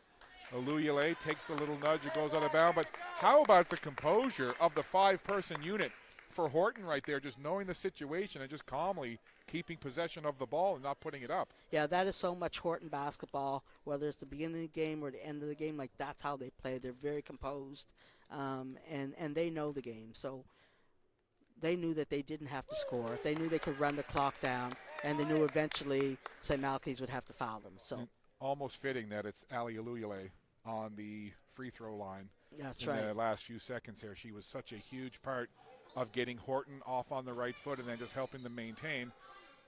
Aluyale takes the little nudge, it goes out of bounds. But how about the composure of the 5-person unit? for Horton right there, just knowing the situation and just calmly keeping possession of the ball and not putting it up. Yeah, that is so much Horton basketball, whether it's the beginning of the game or the end of the game. Like, that's how they play. They're very composed, and they know the game. So they knew that they didn't have to score. They knew they could run the clock down, and they knew eventually St. Malachy's would have to foul them. So and almost fitting that it's Ali Aluyale on the free throw line. That's in right. the last few seconds here. She was such a huge part of getting Horton off on the right foot and then just helping them maintain.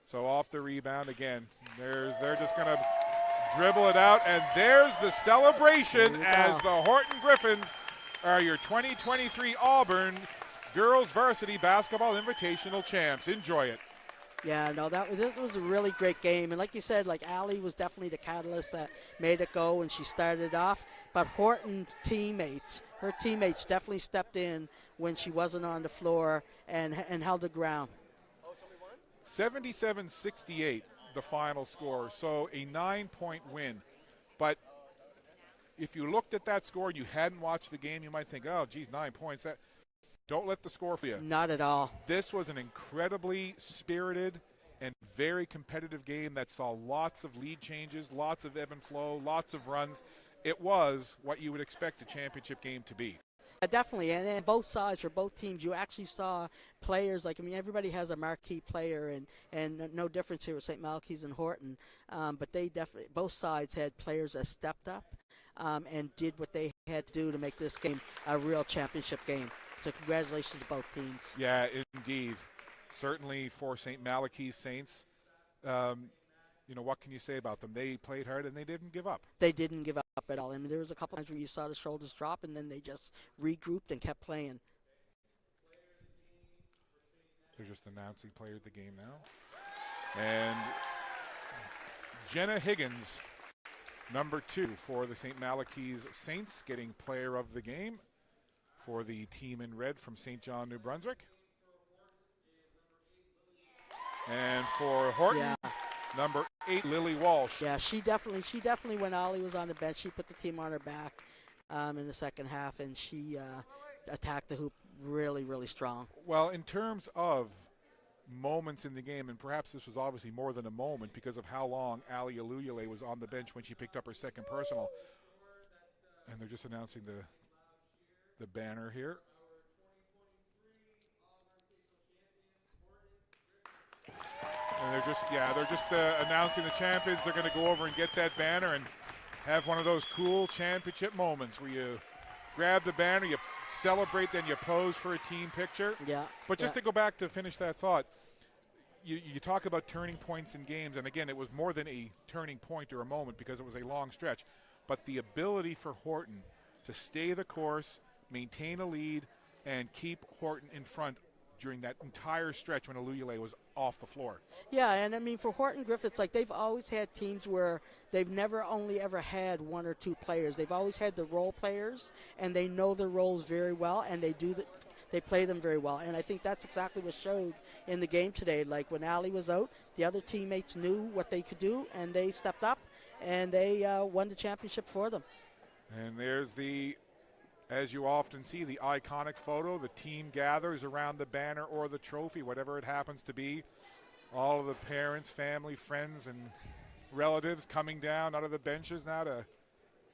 So off the rebound again. They're just going to dribble it out, and there's the celebration as the Horton Griffins are your 2023 Auburn Girls Varsity Basketball Invitational champs. Enjoy it. Yeah, no, this was a really great game. And like you said, like, Allie was definitely the catalyst that made it go, and she started off. But Horton's teammates, her teammates definitely stepped in when she wasn't on the floor and held the ground. 77-68, the final score. So a 9-point win. But if you looked at that score and you hadn't watched the game, you might think, oh, geez, 9 points. Don't let the score for you. Not at all. This was an incredibly spirited and very competitive game that saw lots of lead changes, lots of ebb and flow, lots of runs. It was what you would expect a championship game to be. Definitely, and both sides for both teams, you actually saw players like, I mean, everybody has a marquee player, and no difference here with St. Malachy's and Horton, but they definitely, both sides had players that stepped up and did what they had to do to make this game a real championship game. So congratulations to both teams. Yeah, indeed. Certainly for St. Malachy's Saints, what can you say about them? They played hard and they didn't give up. They didn't give up at all. I mean, there was a couple times where you saw the shoulders drop, and then they just regrouped and kept playing. They're just announcing player of the game now. And Jenna Higgins, number 2 for the St. Malachy's Saints, getting player of the game for the team in red from St. John, New Brunswick. And for Horton, number 8, Lily Walsh. Yeah, she definitely, when Ollie was on the bench, she put the team on her back in the second half, and she attacked the hoop really, really strong. Well, in terms of moments in the game, and perhaps this was obviously more than a moment because of how long Ali Aluyale was on the bench when she picked up her second personal. And they're just announcing the banner here. And they're just announcing the champions. They're going to go over and get that banner and have one of those cool championship moments where you grab the banner, you celebrate, then you pose for a team picture. Yeah. But just to go back to finish that thought, you talk about turning points in games, and again, it was more than a turning point or a moment because it was a long stretch. But the ability for Horton to stay the course, maintain a lead, and keep Horton in front during that entire stretch when Aluyale was off the floor. Yeah, and I mean, for Horton Griffiths, like, they've always had teams where they've never only ever had 1 or 2 players. They've always had the role players, and they know their roles very well, and they play them very well. And I think that's exactly what showed in the game today. Like, when Allie was out, the other teammates knew what they could do, and they stepped up, and they won the championship for them. And there's as you often see, the iconic photo. The team gathers around the banner or the trophy, whatever it happens to be. All of the parents, family, friends, and relatives coming down out of the benches now to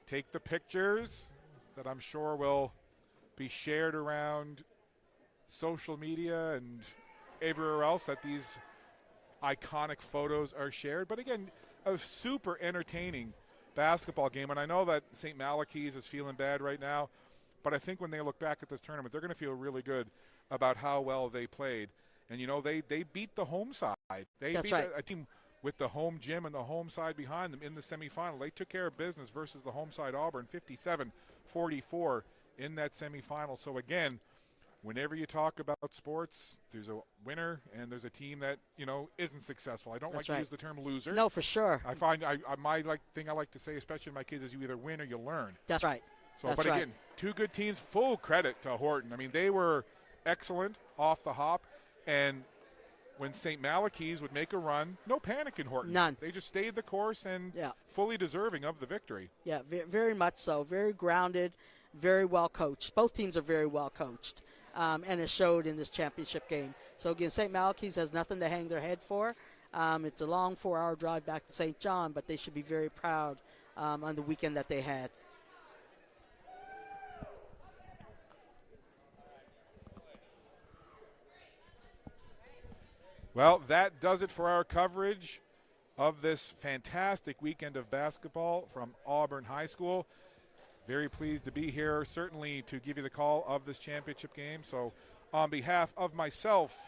take the pictures that I'm sure will be shared around social media and everywhere else that these iconic photos are shared. But again, a super entertaining basketball game. And I know that St. Malachy's is feeling bad right now, but I think when they look back at this tournament, they're going to feel really good about how well they played. And, they beat the home side. They That's beat right. a team with the home gym and the home side behind them in the semifinal. They took care of business versus the home side Auburn, 57-44 in that semifinal. So, again, whenever you talk about sports, there's a winner and there's a team that, isn't successful. I don't like to use the term loser. No, for sure. I find my thing I like to say, especially to my kids, is you either win or you learn. That's right. So, That's but right. again, 2 good teams. Full credit to Horton. I mean, they were excellent off the hop, and when St. Malachy's would make a run, no panic in Horton. None. They just stayed the course and Yeah. fully deserving of the victory. Yeah, very much so. Very grounded, very well coached. Both teams are very well coached. and it showed in this championship game. So again, St. Malachy's has nothing to hang their head for. It's a long 4-hour drive back to St. John, but they should be very proud on the weekend that they had. Well, that does it for our coverage of this fantastic weekend of basketball from Auburn High School. Very pleased to be here, certainly to give you the call of this championship game. So on behalf of myself,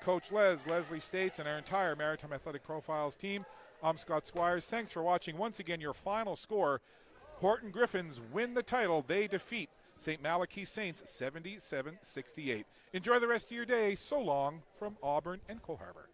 Coach Leslie States, and our entire Maritime Athletic Profiles team, I'm Scott Squires. Thanks for watching. Once again, your final score, Horton Griffins win the title. They defeat St. Malachy Saints 77-68. Enjoy the rest of your day. So long from Auburn and Cole Harbour.